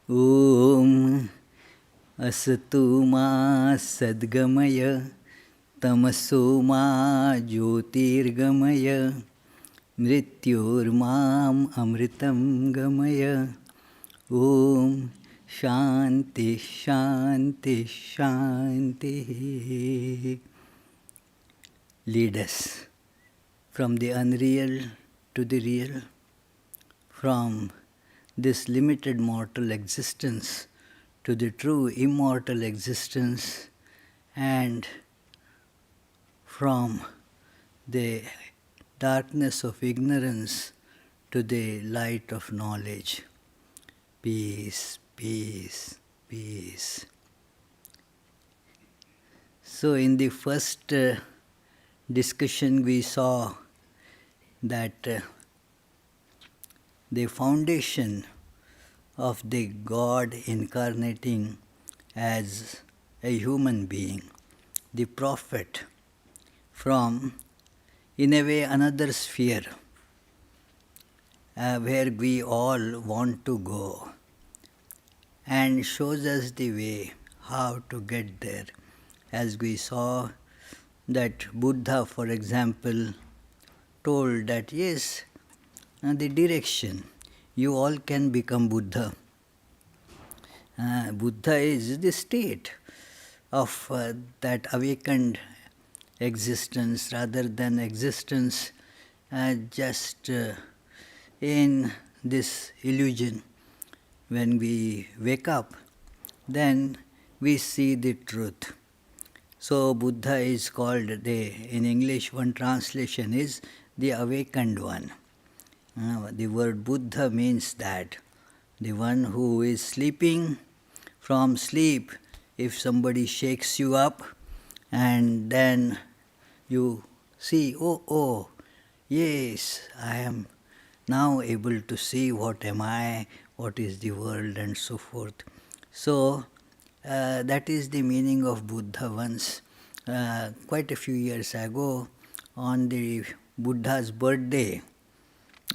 Om Asatu Ma Sadgamaya Tamaso Ma Jyotirgamaya Mrityormam Amritam Gamaya. Om Shanti Shanti Shanti. Lead us from the unreal to the real, from this limited mortal existence to the true immortal existence, and from the darkness of ignorance to the light of knowledge. Peace, peace, peace. So in the first discussion we saw that the foundation of the God incarnating as a human being, the prophet from, in a way, another sphere where we all want to go, and shows us the way how to get there. As we saw that Buddha, for example, told that yes, the direction, you all can become Buddha. Buddha is the state of that awakened existence rather than existence just in this illusion. When we wake up, then we see the truth. So Buddha is called, in English one translation is the awakened one. The word Buddha means that the one who is sleeping from sleep. If somebody shakes you up and then you see, oh, yes, I am now able to see what am I, what is the world, and so forth. So that is the meaning of Buddha. Once, quite a few years ago, on the Buddha's birthday,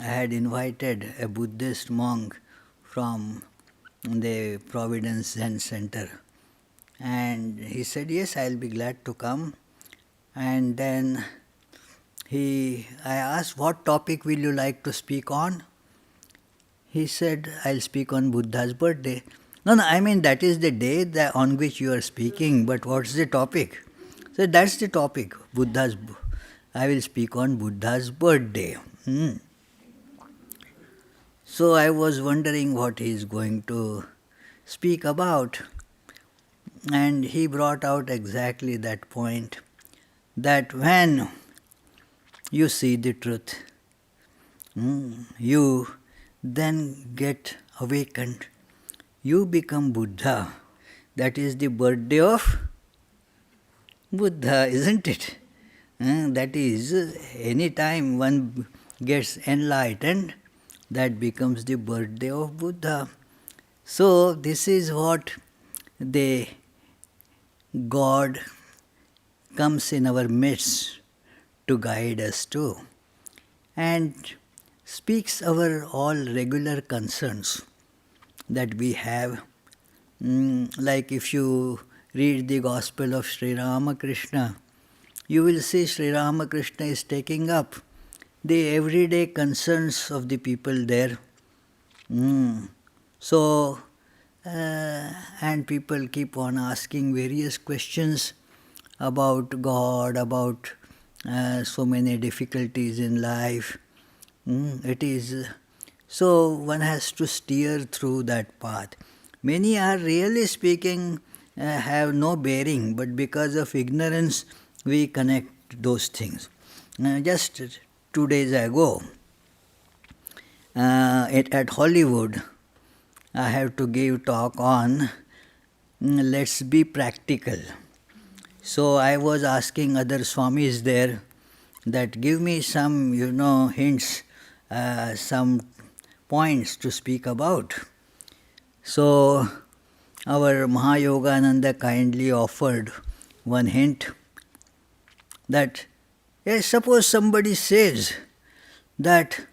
I had invited a Buddhist monk from the Providence Zen Center. And he said, yes, I'll be glad to come. And then I asked, what topic will you like to speak on? He said, I'll speak on Buddha's birthday. No, I mean that is the day on which you are speaking, but what's the topic? So that's the topic, I will speak on Buddha's birthday. So I was wondering what he is going to speak about. And he brought out exactly that point, that when you see the truth, you then get awakened. You become Buddha. That is the birthday of Buddha, isn't it? That is, any time one gets enlightened, that becomes the birthday of Buddha. So this is what the God comes in our midst to guide us to, and speaks our all regular concerns that we have. Like if you read the Gospel of Sri Ramakrishna, you will see Sri Ramakrishna is taking up the everyday concerns of the people there. So, and people keep on asking various questions about God, about so many difficulties in life. It is so one has to steer through that path. Many are really speaking have no bearing, but because of ignorance we connect those things. Just 2 days ago, at Hollywood, I have to give talk on let's be practical. So I was asking other Swamis there that give me some, hints, some points to speak about. So our Yogananda kindly offered one hint that, yes, suppose somebody says that,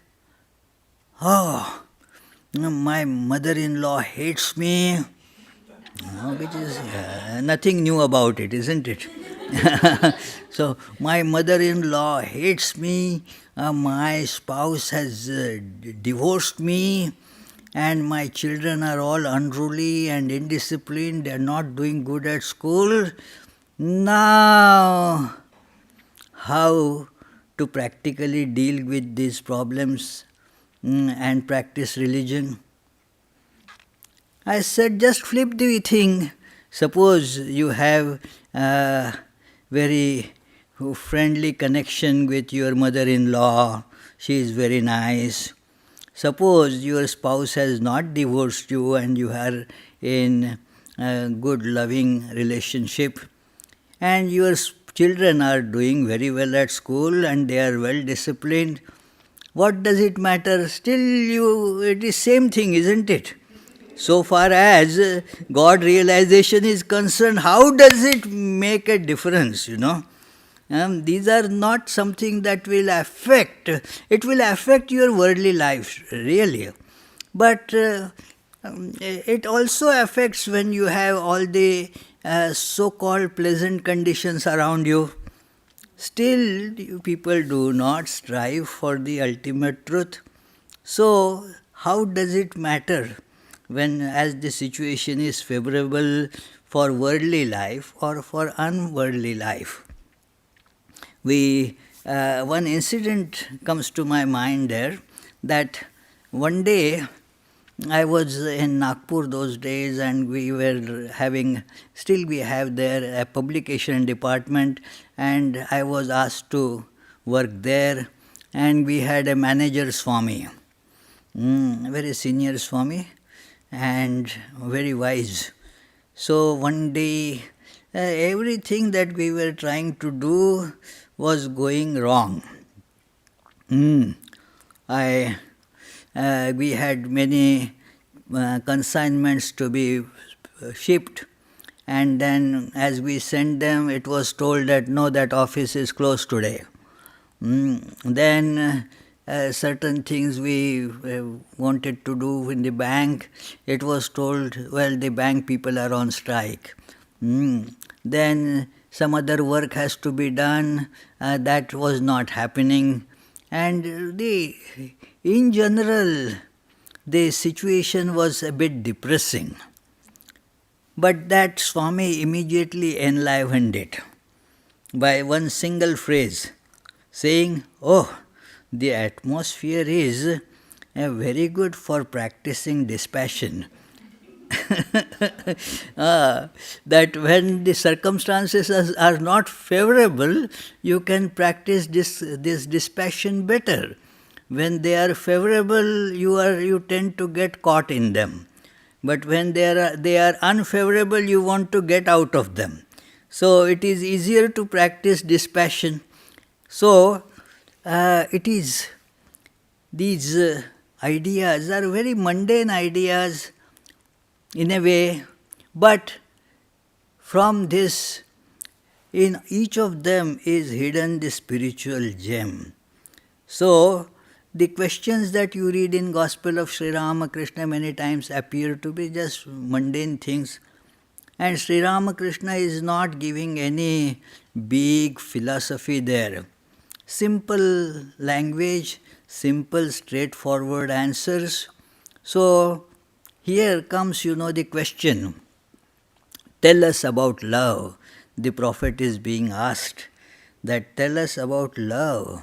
My mother-in-law hates me, which is nothing new about it, isn't it? So, my mother-in-law hates me, my spouse has divorced me, and my children are all unruly and indisciplined, they are not doing good at school. Now, how to practically deal with these problems and practice religion? I said, just flip the thing. Suppose you have a very friendly connection with your mother-in-law, she is very nice. Suppose your spouse has not divorced you and you are in a good loving relationship, and your children are doing very well at school and they are well disciplined. What does it matter? Still it is same thing, isn't it? So far as God realization is concerned, how does it make a difference, These are not something that will affect. It will affect your worldly life, really. But it also affects when you have all the so-called pleasant conditions around you. Still, people do not strive for the ultimate truth. So, how does it matter when, as the situation is favorable for worldly life or for unworldly life? One incident comes to my mind there, that one day I was in Nagpur those days, and we were having, still we have there a publication department, and I was asked to work there, and we had a manager Swami, very senior Swami and very wise. So one day everything that we were trying to do was going wrong. We had many consignments to be shipped, and then as we sent them, it was told that no, that office is closed today. Then certain things we wanted to do in the bank, it was told, well, the bank people are on strike. Then some other work has to be done, that was not happening. And in general, the situation was a bit depressing. But that Swami immediately enlivened it by one single phrase, saying, oh, the atmosphere is very good for practicing dispassion. That when the circumstances are not favorable, you can practice this dispassion better. When they are favorable, you tend to get caught in them. But when they are unfavorable, you want to get out of them. So it is easier to practice dispassion. So it is, these ideas are very mundane ideas in a way, but from this, in each of them is hidden the spiritual gem. So, the questions that you read in Gospel of Sri Ramakrishna many times appear to be just mundane things, and Sri Ramakrishna is not giving any big philosophy there. Simple language, simple straightforward answers. So, here comes, the question, tell us about love. The Prophet is being asked that tell us about love.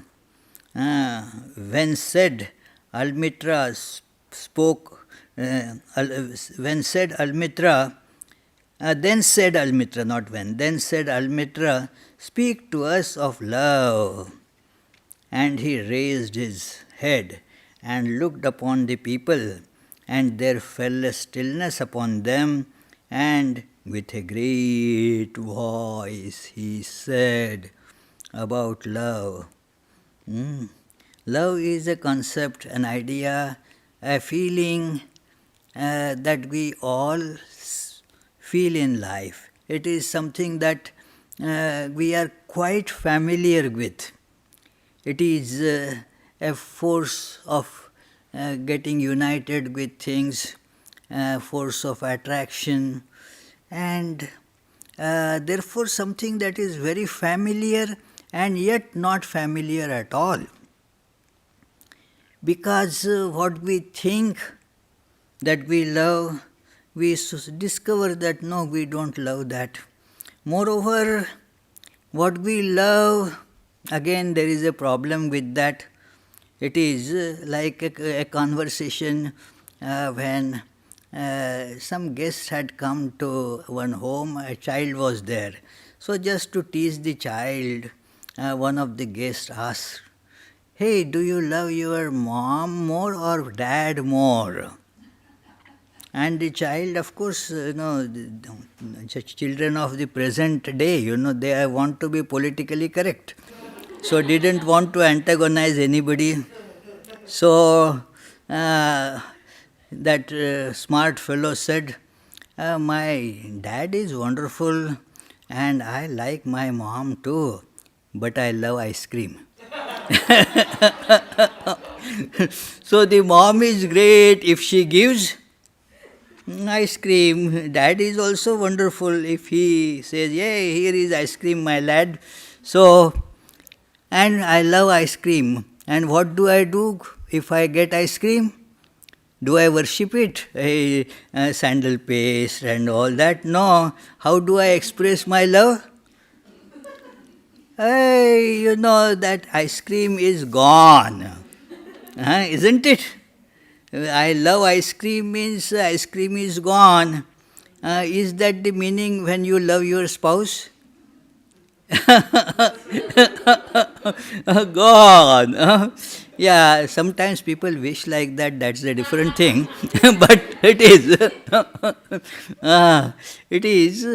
When said Almitra spoke, when said Almitra, then said Almitra, not when, then said Almitra, speak to us of love. And he raised his head and looked upon the people, and there fell a stillness upon them, and with a great voice he said about love. Love is a concept, an idea, a feeling that we all feel in life. It is something that we are quite familiar with. It is a force of getting united with things, force of attraction, and therefore something that is very familiar and yet not familiar at all. Because what we think that we love, we discover that no, we don't love that. Moreover, what we love, again there is a problem with that. It is like a conversation when some guests had come to one home, a child was there. So just to tease the child, one of the guests asked, "Hey, do you love your mom more or dad more?" And the child, of course, the children of the present day, they want to be politically correct. So didn't want to antagonize anybody. So that smart fellow said, "My dad is wonderful and I like my mom too, but I love ice cream." So the mom is great if she gives ice cream. Dad is also wonderful if he says, "Yay, here is ice cream, my lad." So, and I love ice cream. And what do I do if I get ice cream? Do I worship it? Sandal paste and all that? No. How do I express my love? That ice cream is gone. Isn't it? I love ice cream means ice cream is gone. Is that the meaning when you love your spouse? Gone. Yeah, sometimes people wish like that, that's a different thing. But it is. It is.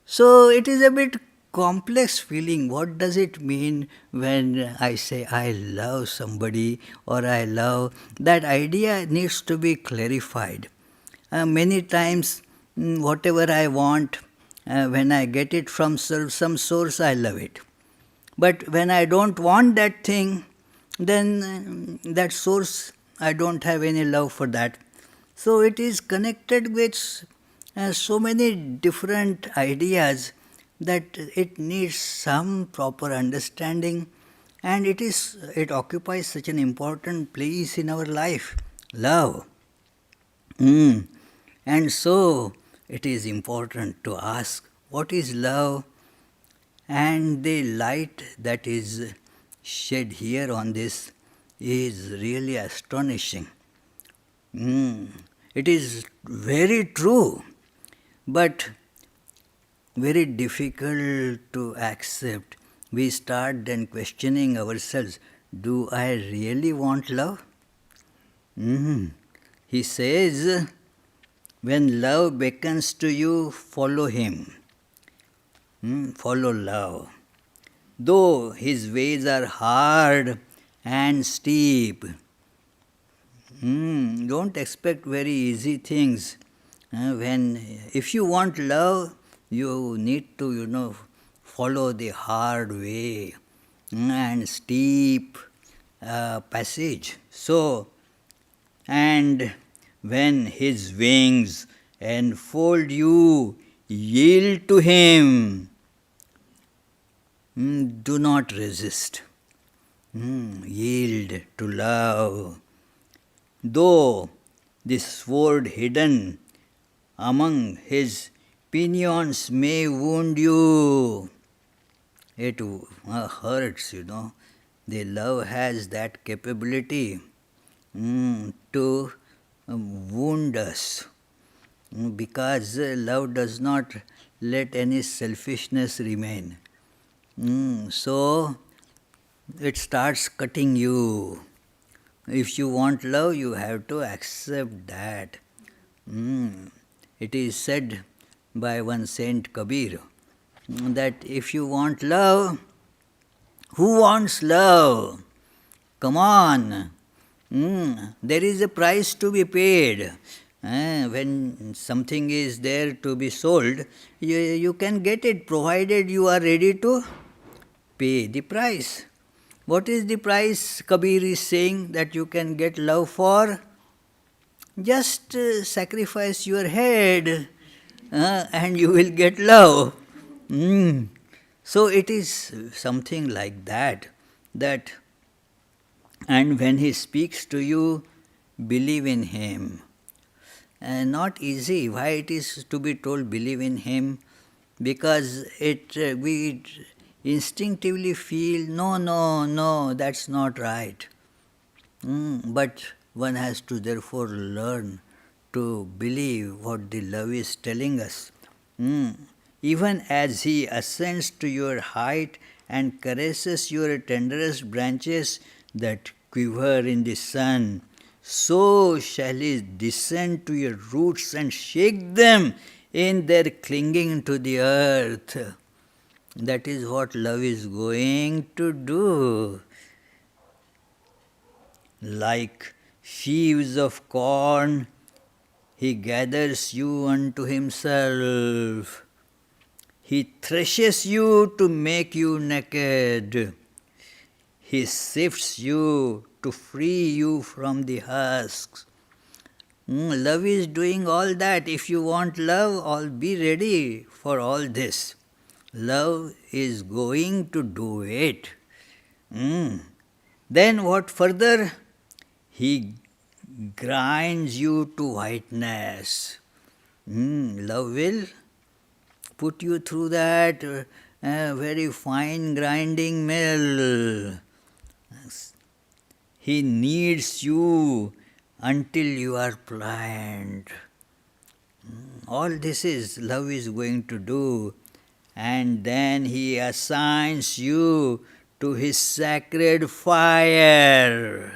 So it is a bit complex feeling. What does it mean when I say I love somebody or I love? That idea needs to be clarified. Many times, whatever I want, when I get it from some source, I love it. But when I don't want that thing, then that source, I don't have any love for that. So it is connected with so many different ideas that it needs some proper understanding, and it occupies such an important place in our life, love. And so it is important to ask, what is love? And the light that is shed here on this is really astonishing. It is very true, but very difficult to accept. We start then questioning ourselves, do I really want love? He says, when love beckons to you, follow him. Follow love. Though his ways are hard and steep, don't expect very easy things. If you want love, you need to, follow the hard way and steep passage. So, and when his wings enfold you, yield to him. Do not resist. Yield to love. Though the sword hidden among his pinions may wound you, it hurts, The love has that capability to wound us, because love does not let any selfishness remain. So it starts cutting you. If you want love, you have to accept that. It is said by one Saint Kabir that if you want love, who wants love? Come on. There is a price to be paid. When something is there to be sold, you can get it provided you are ready to pay the price. What is the price Kabir is saying that you can get love for? Just sacrifice your head and you will get love. So it is something like that. And when he speaks to you, believe in him. Not easy. Why it is to be told believe in him? Because we instinctively feel, no, that's not right. But one has to therefore learn to believe what the love is telling us. Even as he ascends to your height and caresses your tenderest branches that quiver in the sun, so shall he descend to your roots and shake them in their clinging to the earth. That is what love is going to do. Like sheaves of corn, he gathers you unto himself. He threshes you to make you naked. He sifts you to free you from the husks. Love is doing all that. If you want love, be ready for all this. Love is going to do it. Then what further? He grinds you to whiteness. Love will put you through that very fine grinding mill. He kneads you until you are pliant. All this is love is going to do. And then he assigns you to his sacred fire.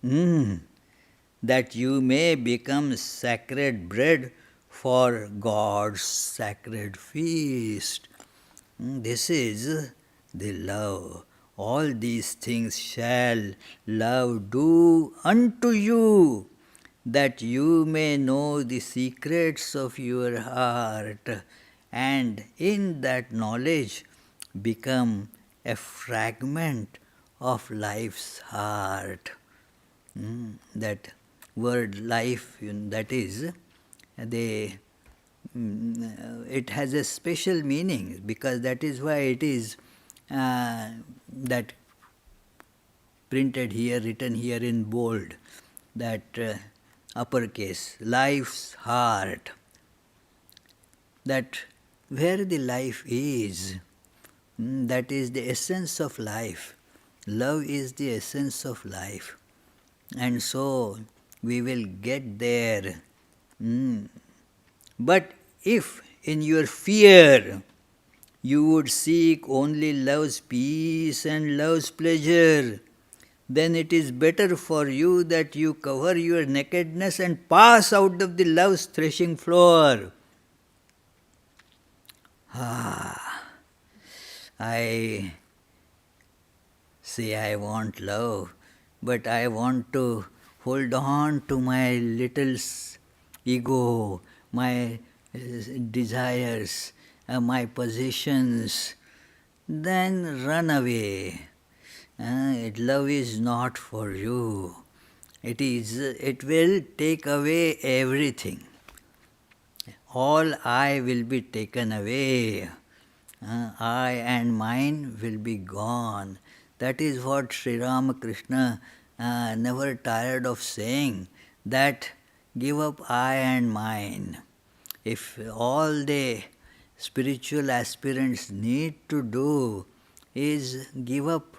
That you may become sacred bread for God's sacred feast. This is the love. All these things shall love do unto you, that you may know the secrets of your heart, and in that knowledge become a fragment of life's heart. That word life, that is, it has a special meaning, because that is why it is that printed here, written here in bold, that uppercase, life's heart. That where the life is, that is the essence of life. Love is the essence of life. And so we will get there. But if in your fear you would seek only love's peace and love's pleasure, then it is better for you that you cover your nakedness and pass out of the love's threshing floor. I say I want love, but I want to hold on to my little ego, my desires, my possessions. Then run away. Love is not for you. It will take away everything. All I will be taken away. I and mine will be gone. That is what Sri Ramakrishna never tired of saying, that give up I and mine. If all the spiritual aspirants need to do is give up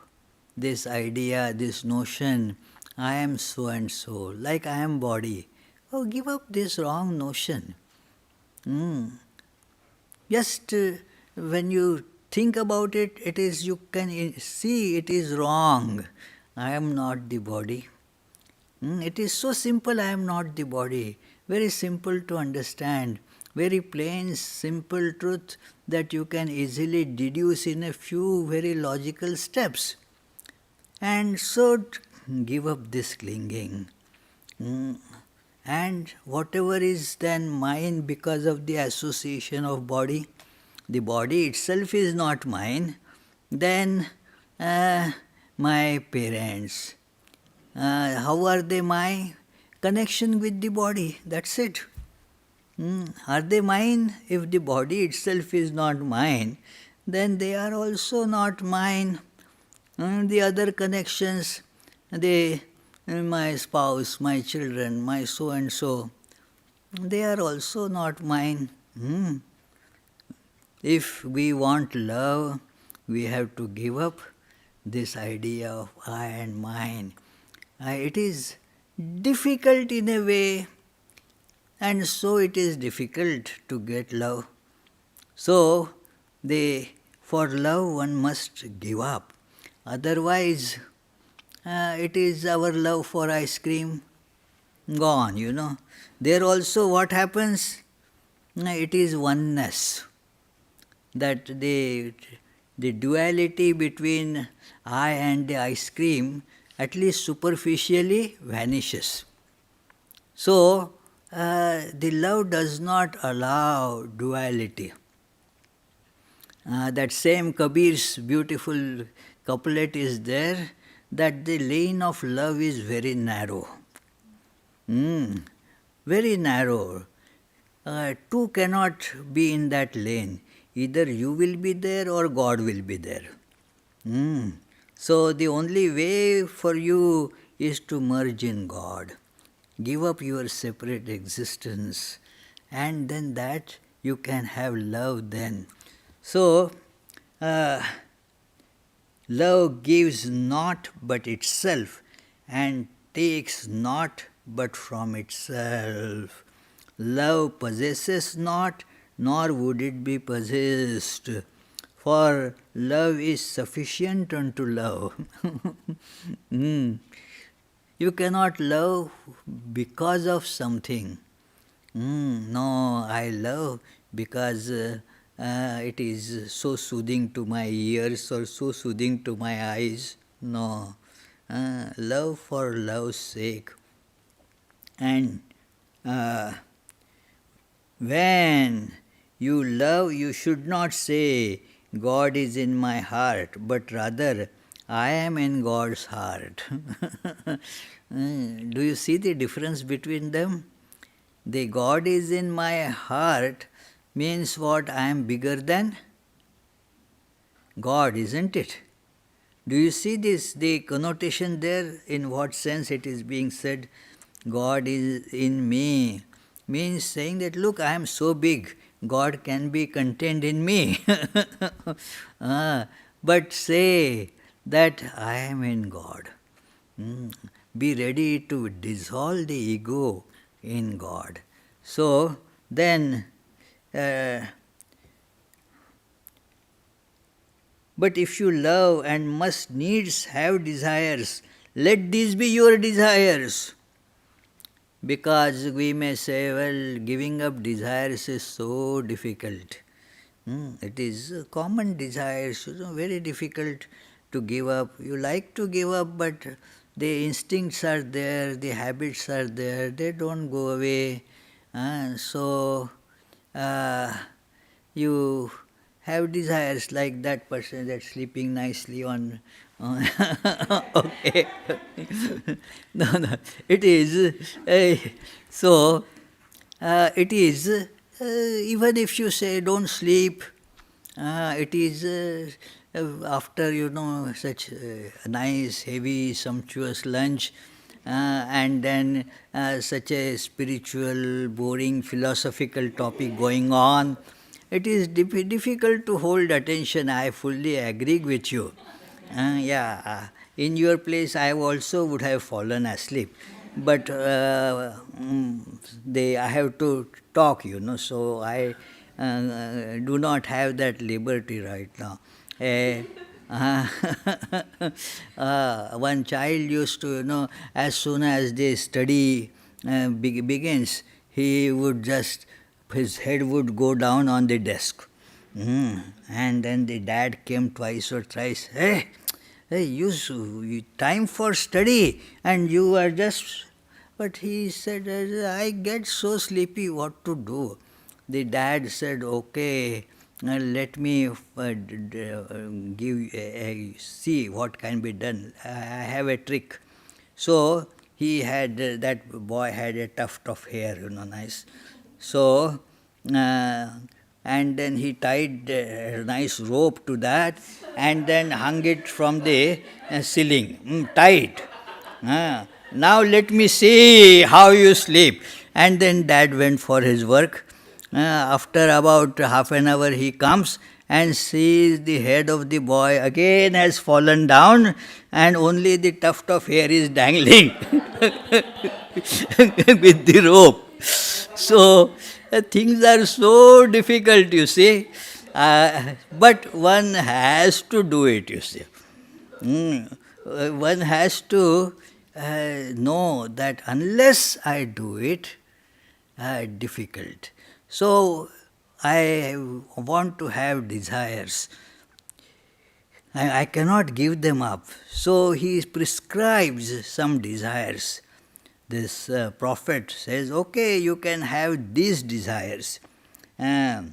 this idea, this notion, I am so and so, like I am body. Give up this wrong notion. Just when you think about it, it is, you can see it is wrong. I am not the body. It is so simple, I am not the body. Very simple to understand. Very plain, simple truth that you can easily deduce in a few very logical steps. And so give up this clinging. And whatever is then mine because of the association of body, the body itself is not mine, then my parents. How are they my connection with the body? That's it. Are they mine? If the body itself is not mine, then they are also not mine. The other connections, my spouse, my children, my so and so, they are also not mine. If we want love, we have to give up this idea of I and mine. It is difficult in a way, and so it is difficult to get love. So, for love one must give up. Otherwise, it is our love for ice cream gone. There also what happens? It is oneness. That the duality between I and the ice cream, at least superficially, vanishes. So, the love does not allow duality. That same Kabir's beautiful couplet is there, that the lane of love is very narrow. Very narrow. Two cannot be in that lane. Either you will be there or God will be there. So the only way for you is to merge in God. Give up your separate existence, and then that you can have love then. So, love gives not but itself, and takes not but from itself. Love possesses not, nor would it be possessed. For love is sufficient unto love. You cannot love because of something. No, I love because it is so soothing to my ears or so soothing to my eyes. No, love for love's sake. And when you love, you should not say, God is in my heart, but rather, I am in God's heart. Do you see the difference between them? The God is in my heart means what? I am bigger than God, isn't it? Do you see this, the connotation there, in what sense it is being said? God is in me means saying that, look, I am so big, God can be contained in me. But say that I am in God. Be ready to dissolve the ego in God. So then, but if you love and must needs have desires, let these be your desires. Because we may say, well, giving up desires is so difficult. It is common desires, very difficult to give up. You like to give up, but the instincts are there, the habits are there, they don't go away. So you have desires like that person that's sleeping nicely on okay. No, it is so it is even if you say don't sleep, it is after such a nice heavy sumptuous lunch and then such a spiritual boring philosophical topic going on, it is difficult to hold attention. I fully agree with you. In your place I also would have fallen asleep, but I have to talk, so I do not have that liberty right now. One child used to, as soon as the study begins, he would his head would go down on the desk. And then the dad came twice or thrice, hey, time for study, and you are just... But he said, I get so sleepy, what to do? The dad said, okay, let me give see what can be done. I have a trick. So he had that boy had a tuft of hair, nice. So and then he tied a nice rope to that, and then hung it from the ceiling, tight. Now let me see how you sleep. And then dad went for his work. After about half an hour he comes and sees the head of the boy again has fallen down and only the tuft of hair is dangling with the rope. So things are so difficult, you see. But one has to do it, you see. One has to know that unless I do it, difficult. So I want to have desires. I cannot give them up. So he prescribes some desires. This prophet says, okay, you can have these desires. It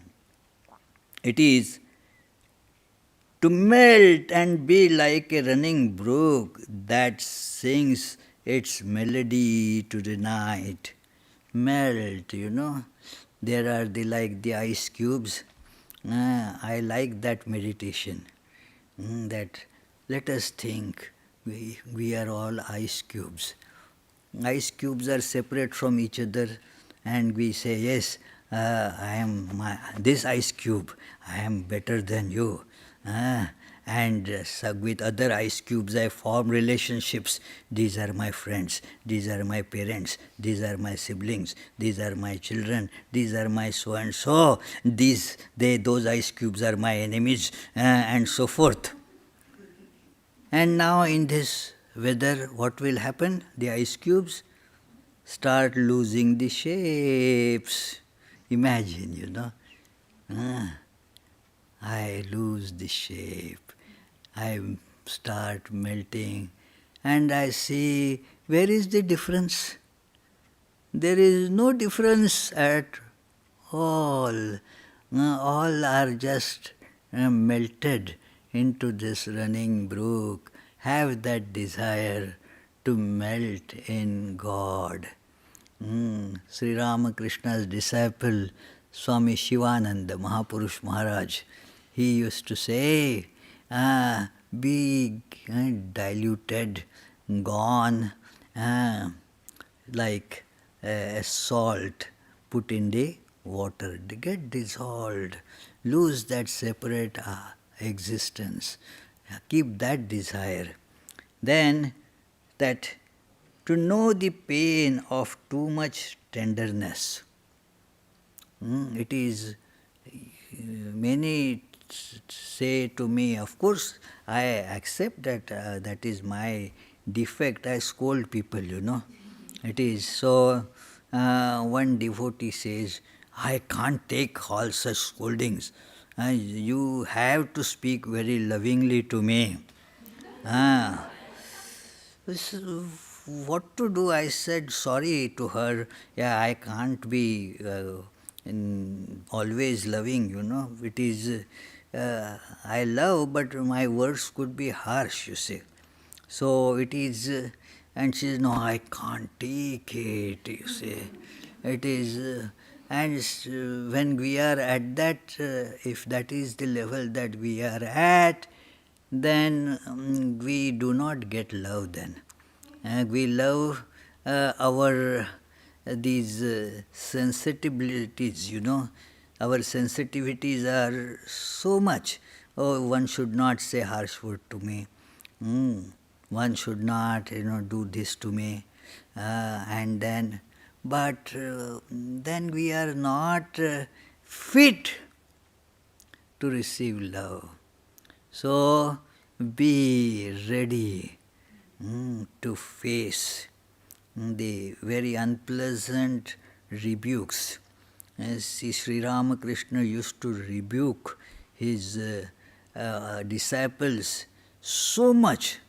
is to melt and be like a running brook that sings its melody to the night. Melt, There are the ice cubes. I like that meditation. That let us think we are all ice cubes. Ice cubes are separate from each other, and we say, yes, I am this ice cube, I am better than you. And with other ice cubes I form relationships. These are my friends, these are my parents, these are my siblings, these are my children, these are my so and so, those ice cubes are my enemies, and so forth. And now in this weather, what will happen? The ice cubes start losing the shapes. Imagine, I lose the shape. I start melting, and I see where is the difference? There is no difference at all. All are just melted into this running brook. Have that desire to melt in God. Sri Ramakrishna's disciple, Swami Shivananda, Mahapurush Maharaj, he used to say, be diluted, gone, like salt put in the water, get dissolved, lose that separate existence, keep that desire. Then that to know the pain of too much tenderness. It is, many say to me, of course I accept that that is my defect, I scold people, It is so, one devotee says, I can't take all such scoldings. You have to speak very lovingly to me. What to do? I said sorry to her. Yeah, I can't be always loving, It is, I love, but my words could be harsh, you see. So it is, and she says, no, I can't take it, you see. It is, and when we are at that, if that is the level that we are at, then we do not get love then. We love our these sensitivities, Our sensitivities are so much. Oh, one should not say harsh word to me. One should not, do this to me. And then, but then we are not fit to receive love. So be ready to face the very unpleasant rebukes. See, Sri Ramakrishna used to rebuke his disciples so much,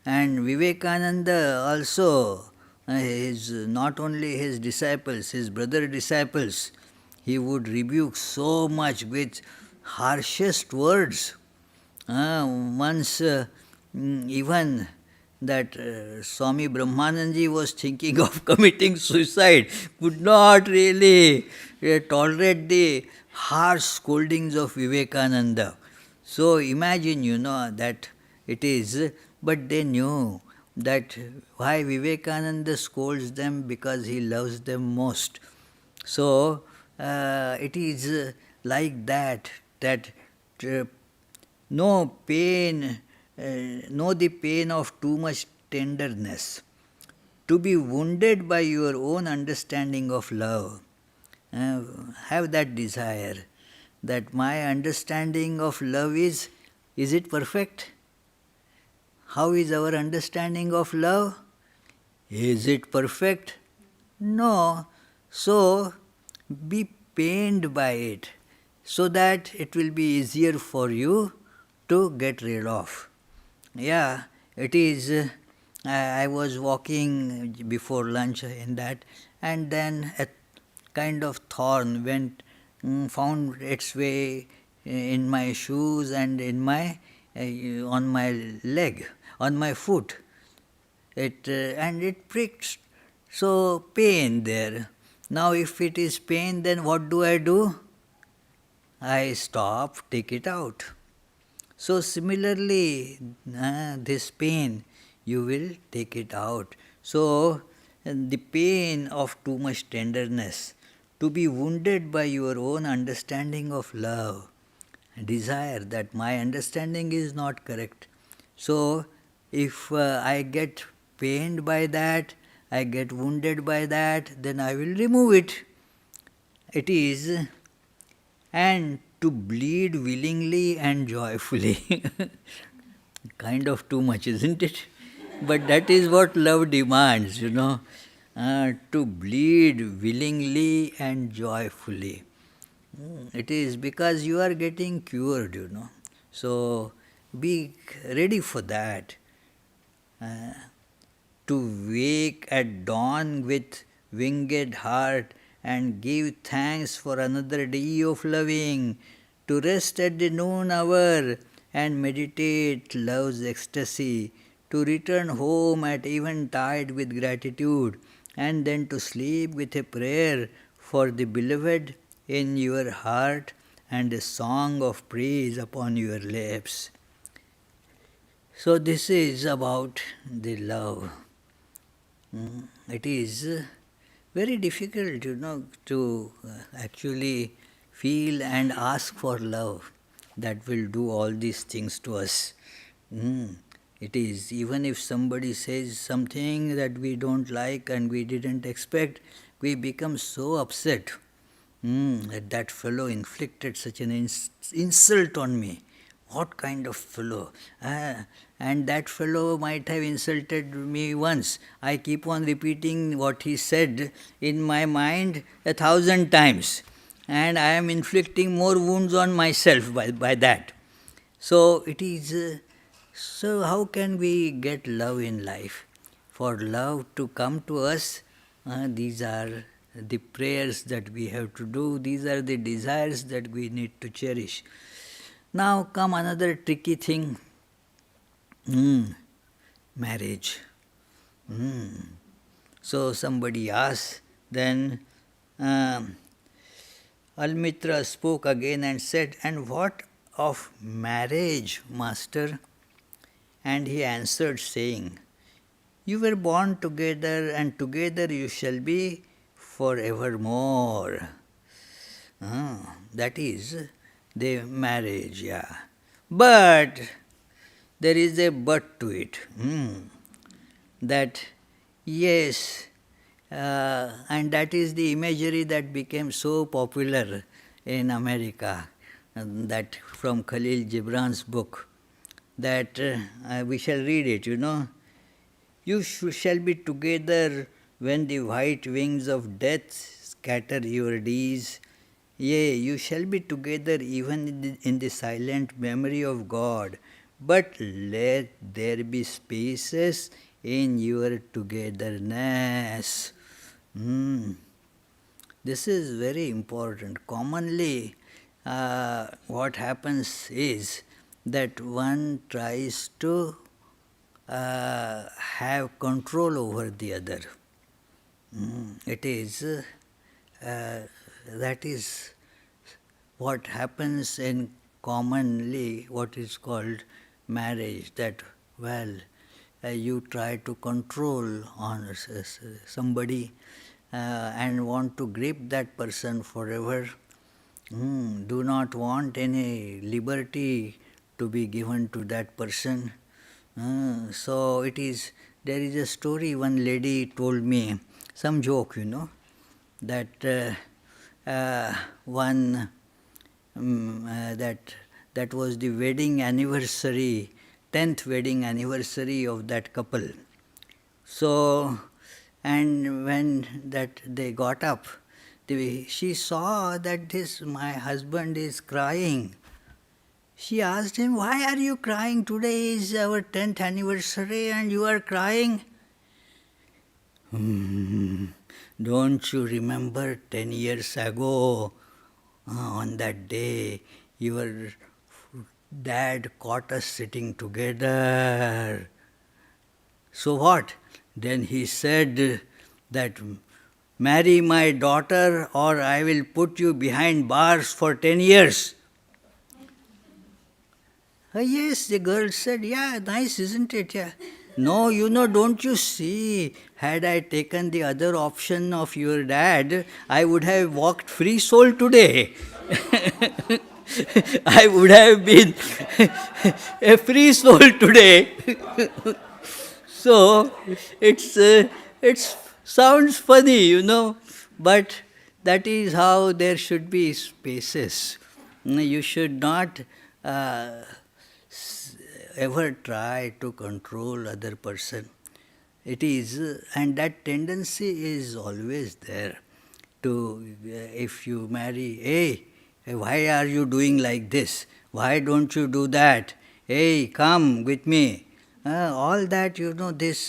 and Vivekananda also, not only his disciples, his brother disciples, he would rebuke so much with harshest words. Once even that Swami Brahmananji was thinking of committing suicide, could not really tolerate the harsh scoldings of Vivekananda. So imagine, that it is, but they knew that why Vivekananda scolds them, because he loves them most. So it is like that uh, no pain, know the pain of too much tenderness. To be wounded by your own understanding of love. Have that desire that my understanding of love is it perfect? How is our understanding of love? Is it perfect? No. So, be pained by it so that it will be easier for you to get rid of. Yeah, it is. I was walking before lunch in that, and then a kind of thorn found its way in my shoes and in my on my leg, on my foot. And it pricked, so pain there. Now, if it is pain, then what do? I stop, take it out. So similarly, this pain, you will take it out. So the pain of too much tenderness, to be wounded by your own understanding of love, desire that my understanding is not correct. So if I get pained by that, I get wounded by that, then I will remove it. It is, and to bleed willingly and joyfully. Kind of too much, isn't it? But that is what love demands, to bleed willingly and joyfully. It is because you are getting cured, So be ready for that. To wake at dawn with winged heart and give thanks for another day of loving, to rest at the noon hour and meditate love's ecstasy, to return home at eventide with gratitude, and then to sleep with a prayer for the beloved in your heart and a song of praise upon your lips. So this is about the love. It is very difficult, to actually feel and ask for love that will do all these things to us. It is, even if somebody says something that we don't like and we didn't expect, we become so upset that fellow inflicted such an insult on me. What kind of fellow? And that fellow might have insulted me once. I keep on repeating what he said in my mind 1,000 times. And I am inflicting more wounds on myself by that. So it is, so how can we get love in life? For love to come to us, these are the prayers that we have to do. These are the desires that we need to cherish. Now come another tricky thing. Marriage. So somebody asks, then Almitra spoke again and said, "And what of marriage, Master?" And he answered, saying, "You were born together, and together you shall be forevermore." That is the marriage, yeah. But there is a but to it. That, yes, and that is the imagery that became so popular in America, that from Kahlil Gibran's book, that we shall read it, You shall be together when the white wings of death scatter your deeds. Yea, you shall be together even in the silent memory of God. But let there be spaces in your togetherness. This is very important. Commonly, what happens is that one tries to have control over the other. It is that is what happens in commonly what is called marriage, that you try to control on somebody and want to grip that person forever, do not want any liberty to be given to that person. So it is, there is a story one lady told me, some joke, that one that was the wedding anniversary, 10th wedding anniversary of that couple. So, and when that they got up, she saw that my husband is crying. She asked him, "Why are you crying? Today is our 10th anniversary and you are crying." Don't you remember 10 years ago, on that day, your dad caught us sitting together. So what? Then he said that, "Marry my daughter or I will put you behind bars for 10 years. Yes, the girl said, "Yeah, nice, isn't it? Yeah." "No, don't you see, had I taken the other option of your dad, I would have walked free soul today." I would have been a free soul today. So it sounds funny, but that is how there should be spaces. You should not ever try to control other person. It is, and that tendency is always there. To if you marry, "Hey, why are you doing like this? Why don't you do that? Hey, come with me." All that, this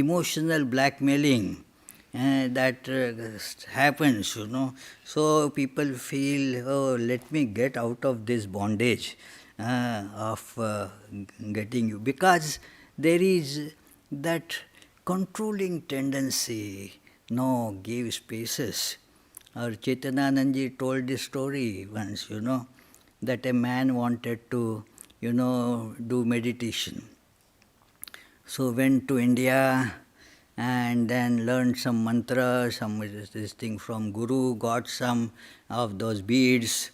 emotional blackmailing that happens, So people feel, "Oh, let me get out of this bondage of getting you." Because there is that controlling tendency. No, give spaces. Our Chaitananandji told this story once, that a man wanted to, do meditation. So went to India and then learned some mantra, some this thing from Guru, got some of those beads,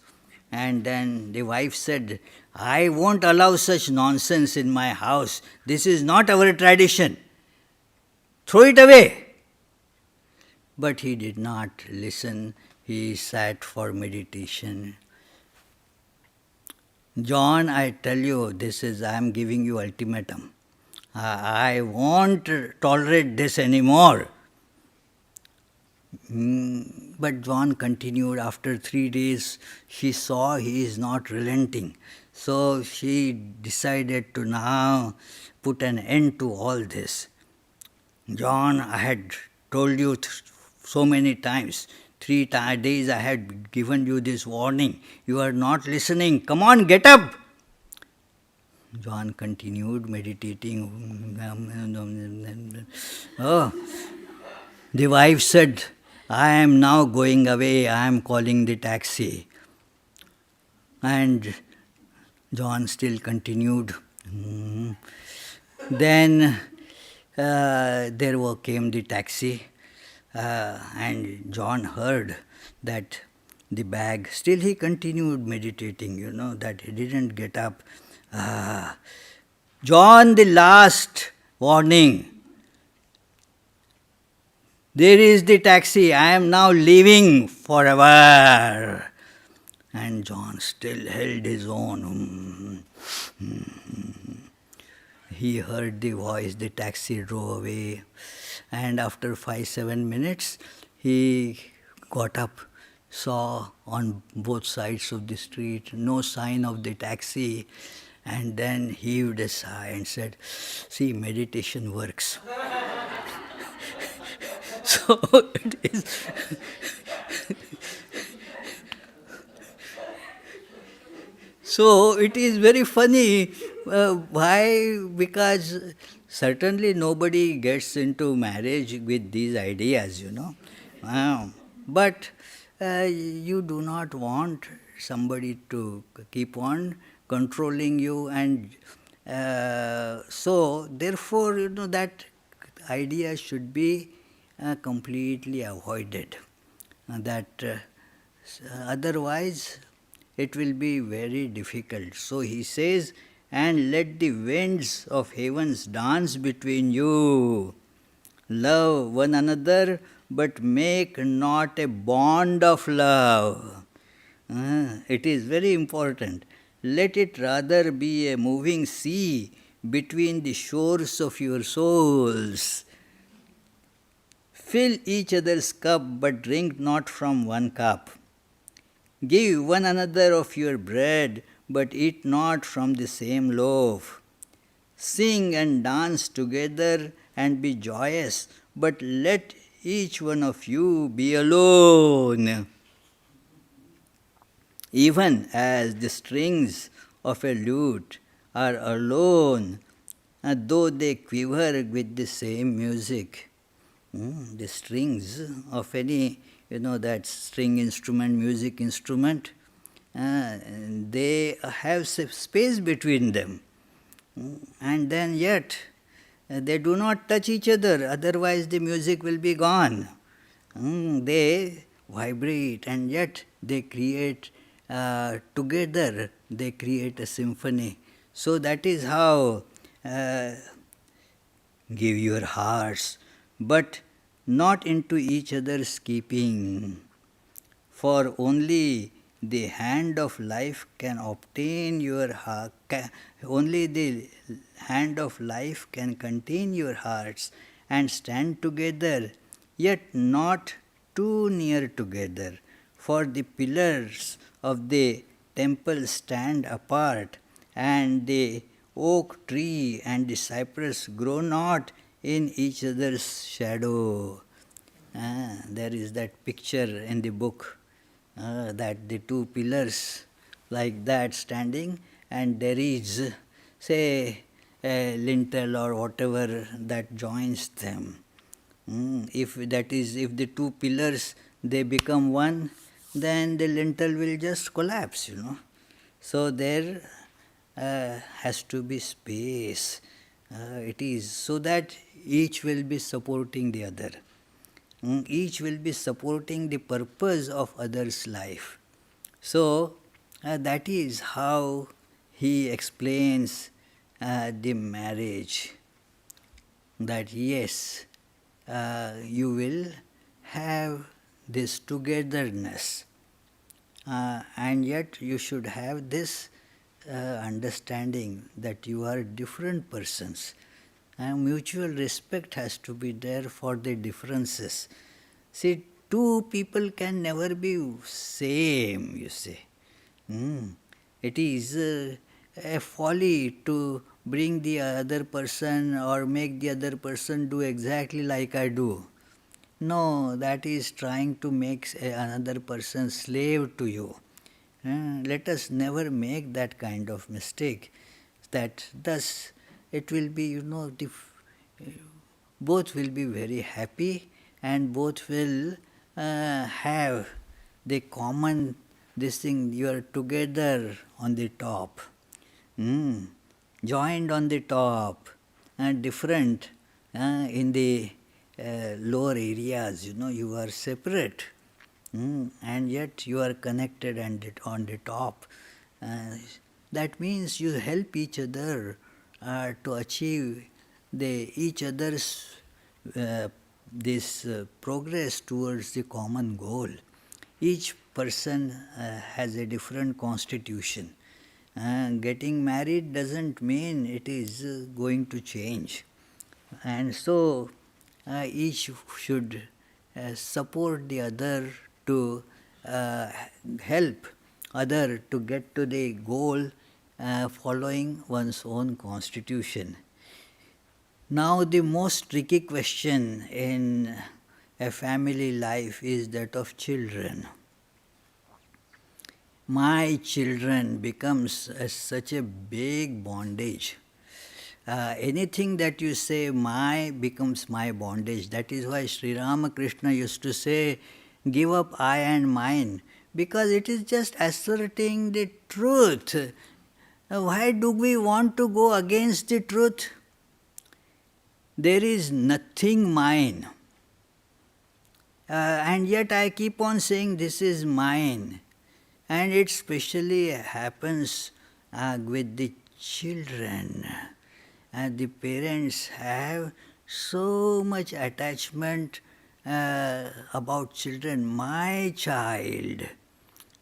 and then the wife said, "I won't allow such nonsense in my house. This is not our tradition. Throw it away." But he did not listen. He sat for meditation. "John, I tell you, I am giving you ultimatum. I won't tolerate this anymore." But John continued. After 3 days, she saw he is not relenting. So she decided to now put an end to all this. "John, I had told you so many times, 3 days I had given you this warning. You are not listening. Come on, get up." John continued meditating. Oh, the wife said, "I am now going away. I am calling the taxi." And John still continued. Then there came the taxi, and John heard that the bag. Still he continued meditating, that he didn't get up. "John, the last warning. There is the taxi. I am now leaving forever." And John still held his own. He heard the voice, the taxi drove away, and after 5-7 minutes, he got up, saw on both sides of the street no sign of the taxi, and then heaved a sigh and said, "See, meditation works." So So it is so it is very funny. Why? Because certainly nobody gets into marriage with these ideas. Um, but you do not want somebody to keep on controlling you, and so therefore, that idea should be completely avoided. That otherwise it will be very difficult. So he says, and let the winds of heavens dance between you. Love one another, but make not a bond of love. It is very important. Let it rather be a moving sea between the shores of your souls. Fill each other's cup, but drink not from one cup. Give one another of your bread, but eat not from the same loaf. Sing and dance together and be joyous, but let each one of you be alone. Even as the strings of a lute are alone, though they quiver with the same music. The strings of any, that string instrument, music instrument, they have space between them. And then yet, they do not touch each other, otherwise the music will be gone. They vibrate, and yet they create together, they create a symphony. So that is how give your hearts, but not into each other's keeping. For only the hand of life can obtain your heart, only the hand of life can contain your hearts and stand together, yet not too near together. For the pillars of the temple stand apart, and the oak tree and the cypress grow not in each other's shadow. There is that picture in the book that the two pillars like that standing, and there is, say, a lintel or whatever that joins them. If the two pillars they become one, then the lintel will just collapse. So there has to be space. It is so that each will be supporting the other. Each will be supporting the purpose of others' life. So that is how he explains the marriage. That yes, you will have this togetherness, and yet you should have this understanding that you are different persons. And mutual respect has to be there for the differences. See, two people can never be same, you say. It is a folly to bring the other person or make the other person do exactly like I do. No, that is trying to make another person slave to you. Let us never make that kind of mistake. That thus it will be, both will be very happy, and both will have the common this thing, you are together on the top, joined on the top, and different in the lower areas, you are separate. And yet you are connected and on the top. That means you help each other to achieve each other's this progress towards the common goal. Each person has a different constitution. Getting married doesn't mean it is going to change. And so each should support the other to help other to get to the goal following one's own constitution. Now the most tricky question in a family life is that of children. My children becomes such a big bondage. Anything that you say my becomes my bondage. That is why Sri Ramakrishna used to say, give up I and mine, because it is just asserting the truth. Why do we want to go against the truth? There is nothing mine. And yet I keep on saying this is mine. And it specially happens with the children. And the parents have so much attachment about children. My child.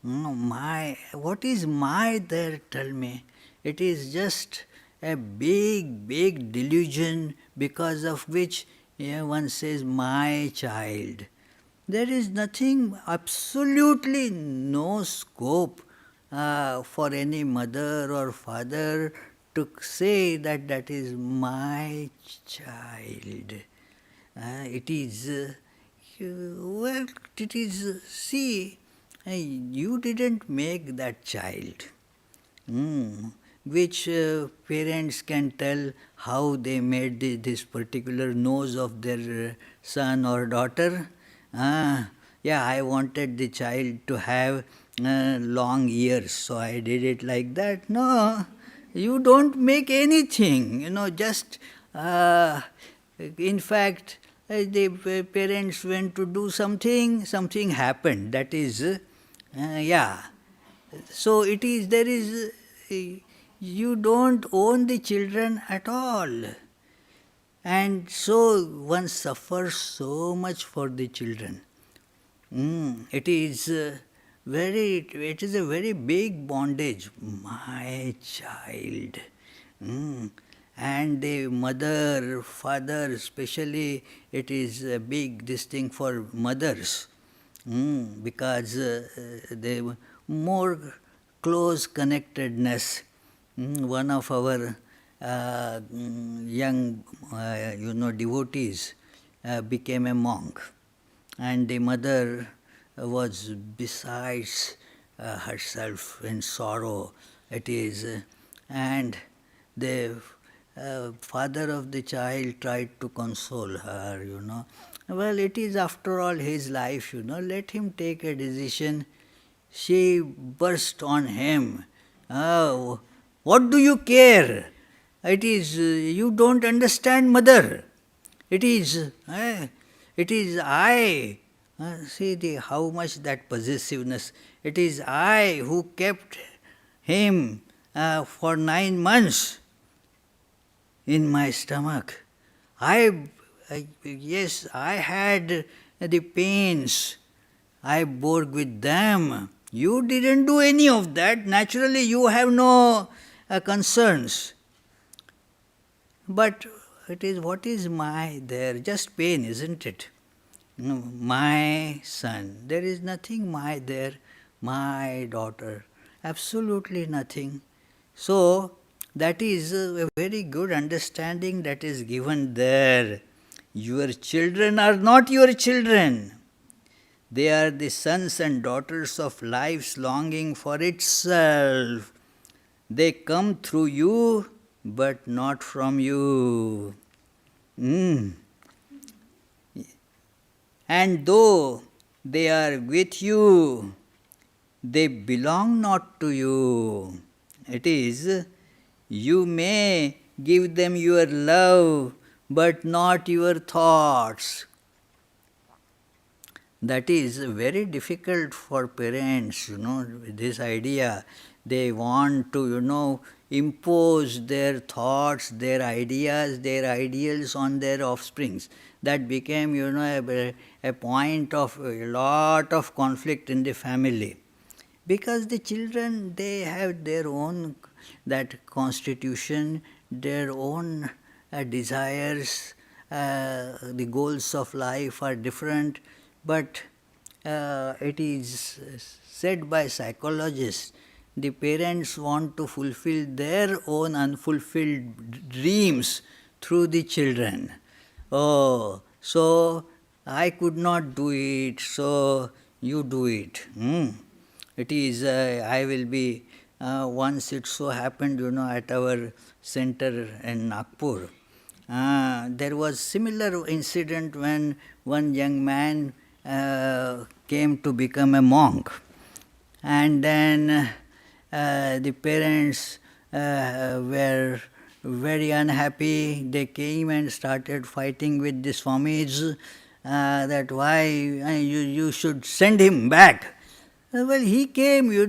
What is my there? Tell me. It is just a big, big delusion because of which one says my child. There is nothing, absolutely no scope for any mother or father to say that that is my child. It is, well, it is, see, you didn't make that child. Which parents can tell how they made this particular nose of their son or daughter? Yeah, I wanted the child to have long ears, so I did it like that. No, you don't make anything, just, in fact, the parents went to do something happened, that is, yeah. So it is, there is, you don't own the children at all. And so one suffers so much for the children. It is a very big bondage. My child. And the mother, father, especially, it is a big this thing for mothers. Because the more close connectedness. One of our young, devotees became a monk, and the mother was besides herself in sorrow. It is, and the father of the child tried to console her. Well, it is after all his life. Let him take a decision. She burst on him. Oh, what do you care? It is, you don't understand, mother. It is I. See how much that possessiveness. It is I who kept him for 9 months in my stomach. Yes, I had the pains. I bore with them. You didn't do any of that. Naturally, you have no concerns. But it is, what is my there? Just pain, isn't it? My son. There is nothing my there. My daughter. Absolutely nothing. So, that is a very good understanding that is given there. Your children are not your children. They are the sons and daughters of life's longing for itself. They come through you, but not from you. And though they are with you, they belong not to you. It is, you may give them your love, but not your thoughts. That is very difficult for parents, this idea. They want to, impose their thoughts, their ideas, their ideals on their offsprings. That became, a point of a lot of conflict in the family. Because the children, they have their own, that constitution, their own desires, the goals of life are different. But it is said by psychologists, the parents want to fulfill their own unfulfilled dreams through the children. Oh, so I could not do it, so you do it. It is, I will be, once it so happened, at our center in Nagpur, there was similar incident when one young man came to become a monk. And then the parents were very unhappy. They came and started fighting with the Swamis that why you should send him back. Well, he came, we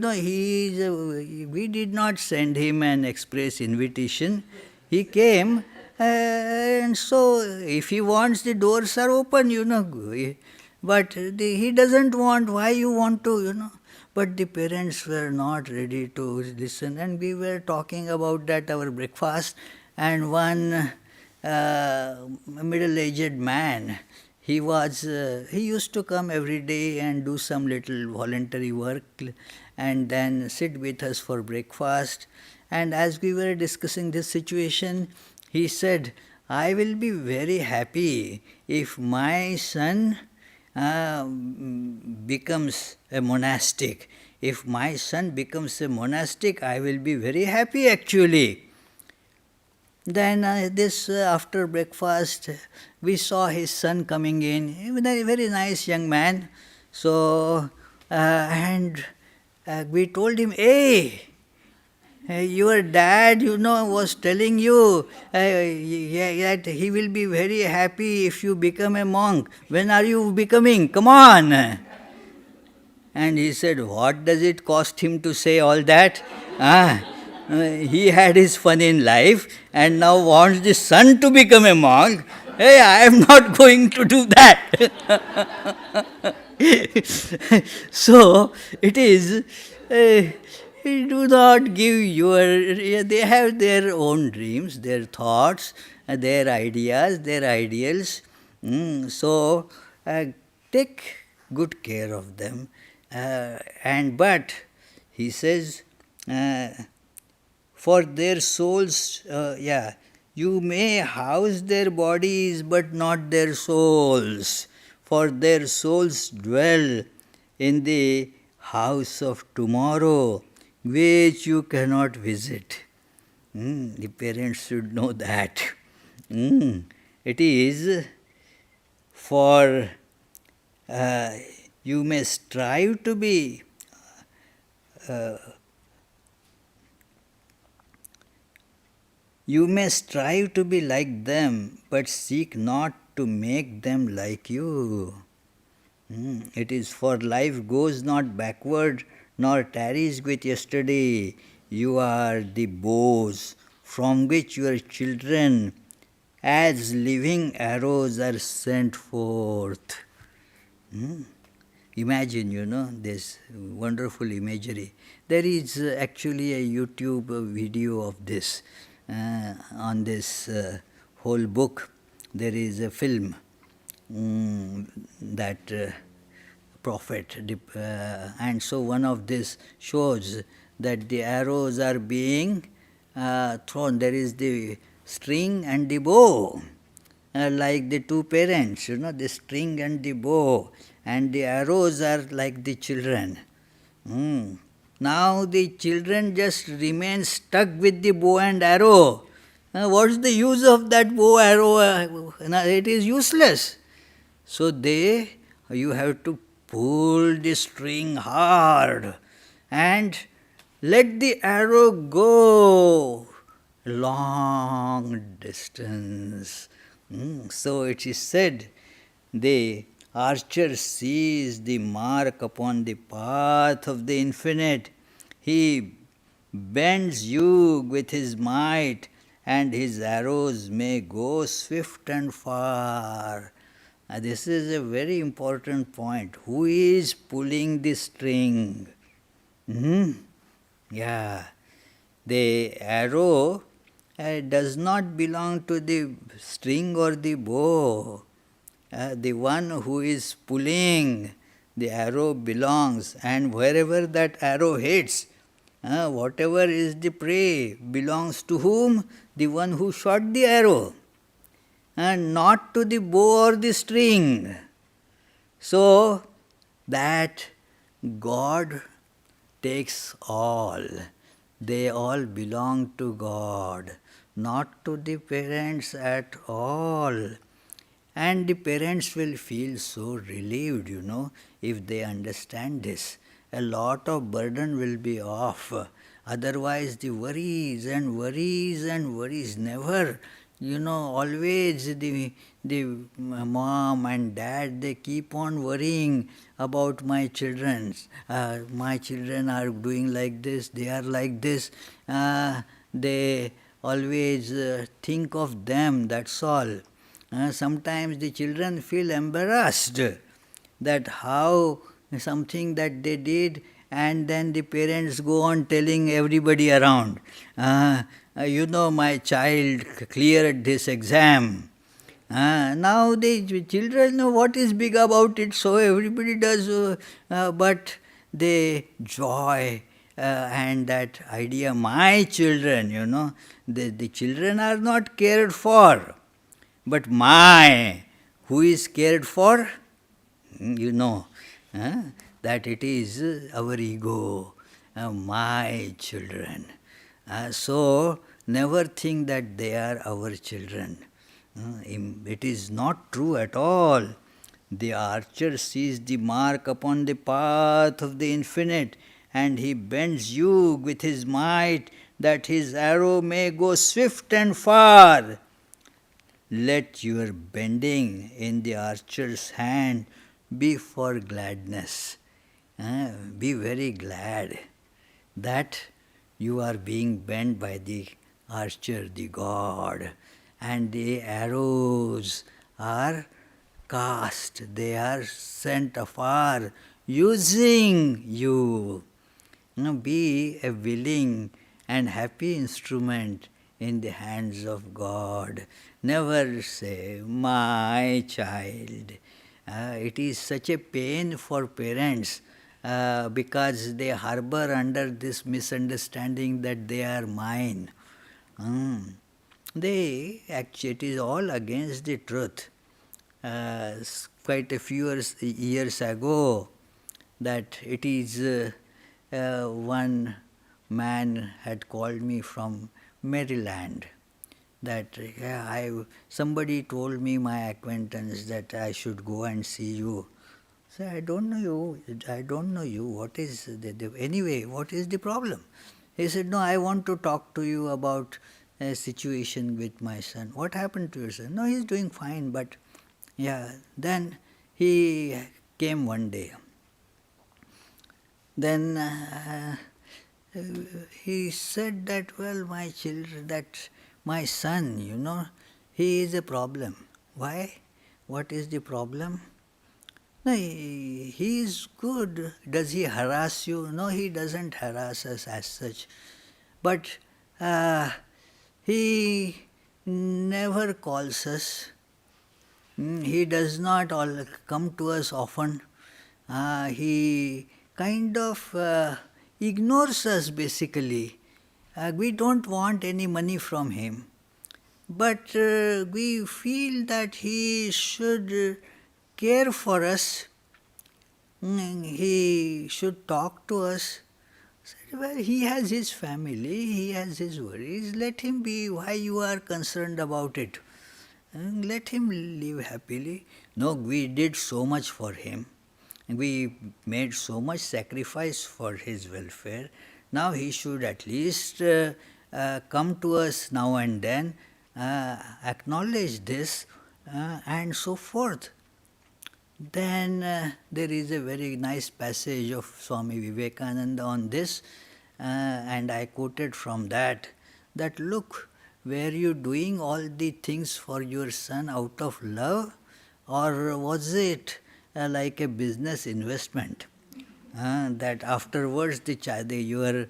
did not send him an express invitation. He came, and so if he wants, the doors are open, But he doesn't want, why you want to, But the parents were not ready to listen, and we were talking about that, our breakfast, and one middle-aged man, he used to come every day and do some little voluntary work and then sit with us for breakfast. And as we were discussing this situation, he said, I will be very happy if my son becomes a monastic. If my son becomes a monastic, I will be very happy actually. Then after breakfast, we saw his son coming in, a very nice young man. So, and we told him, hey, your dad, was telling you that he will be very happy if you become a monk. When are you becoming? Come on. And he said, what does it cost him to say all that? He had his fun in life and now wants the son to become a monk. Hey, I am not going to do that. So, it is, do not give they have their own dreams, their thoughts, their ideas, their ideals. So, take good care of them. But he says, for their souls, you may house their bodies but not their souls, for their souls dwell in the house of tomorrow, which you cannot visit. The parents should know that. It is for you may strive to be like them, but seek not to make them like you. It is for life goes not backward, nor tarries with yesterday. You are the bows from which your children, as living arrows, are sent forth. Imagine, this wonderful imagery. There is actually a YouTube video of this. On this whole book, there is a film that prophet, and so one of this shows that the arrows are being thrown. There is the string and the bow, like the two parents, the string and the bow, and the arrows are like the children. Now the children just remain stuck with the bow and arrow. What is the use of that bow arrow? It is useless. So you have to pull the string hard and let the arrow go long distance. So it is said, the archer sees the mark upon the path of the infinite. He bends you with his might, and his arrows may go swift and far. This is a very important point. Who is pulling the string? The arrow does not belong to the string or the bow. The one who is pulling the arrow belongs, and wherever that arrow hits, whatever is the prey belongs to whom? The one who shot the arrow, and not to the bow or the string. So that God takes all. They all belong to God, not to the parents at all. And the parents will feel so relieved, if they understand this. A lot of burden will be off. Otherwise, the worries and worries and worries never, always the mom and dad, they keep on worrying about my children. My children are doing like this, they are like this. They always think of them, that's all. Sometimes the children feel embarrassed that how something that they did, and then the parents go on telling everybody around, my child cleared this exam. Now the children know what is big about it, so everybody does, but the joy and that idea, my children, the children are not cared for. But who is cared for? That it is our ego, my children. So, never think that they are our children. It is not true at all. The archer sees the mark upon the path of the infinite, and he bends you with his might that his arrow may go swift and far. Let your bending in the archer's hand be for gladness. Be very glad that you are being bent by the archer, the God, and the arrows are cast, they are sent afar, using you. Be a willing and happy instrument in the hands of God. Never say, my child. It is such a pain for parents because they harbor under this misunderstanding that they are mine. It is all against the truth. Quite a few years ago, that it is one man had called me from Maryland, that somebody told me, my acquaintance, that I should go and see you. So I don't know you, what is anyway, what is the problem? He said, no, I want to talk to you about a situation with my son. What happened to your son? No, he's doing fine, but then he came one day. Then he said that, well, my children, that my son, he is a problem. Why? What is the problem? No, he is good. Does he harass you? No, he doesn't harass us as such. But he never calls us. He does not come to us often. He kind of ignores us basically. We don't want any money from him. But we feel that he should care for us. He should talk to us. Well, he has his family, he has his worries. Let him be. Why you are concerned about it? Let him live happily. No, we did so much for him. We made so much sacrifice for his welfare. Now he should at least come to us now and then, acknowledge this, and so forth. Then there is a very nice passage of Swami Yogatmananda on this, and I quoted from that look, were you doing all the things for your son out of love, or was it like a business investment? That afterwards your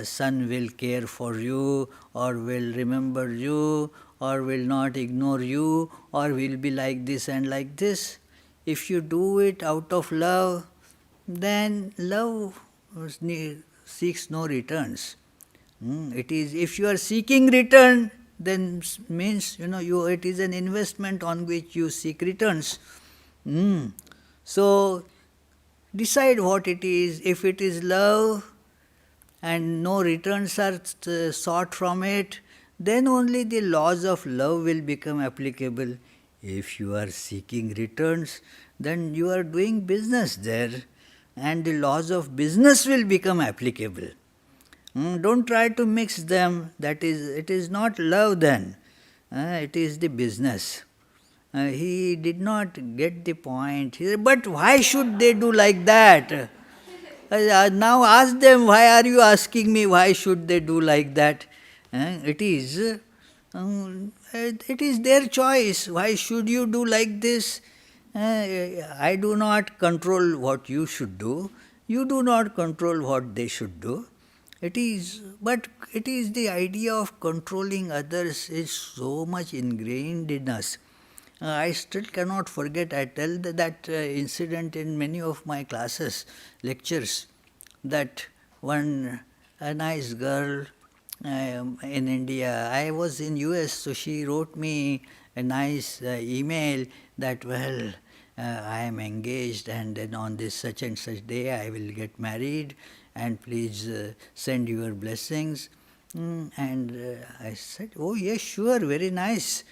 son will care for you, or will remember you, or will not ignore you, or will be like this and like this. If you do it out of love, then love seeks no returns. It is, if you are seeking return, then means it is an investment on which you seek returns. So, decide what it is. If it is love and no returns are sought from it, then only the laws of love will become applicable. If you are seeking returns, then you are doing business there, and the laws of business will become applicable. Don't try to mix them. That is, it is not love then. It is the business. He did not get the point. He said, but why should they do like that? Now ask them, why are you asking me why should they do like that? It is their choice. Why should you do like this? I do not control what you should do. You do not control what they should do. But it is the idea of controlling others is so much ingrained in us. I still cannot forget, I tell that incident in many of my classes, lectures, that a nice girl in India, I was in US, so she wrote me a nice email that, well, I am engaged and then on this such and such day I will get married and please send your blessings. And I said, oh yes, sure, very nice.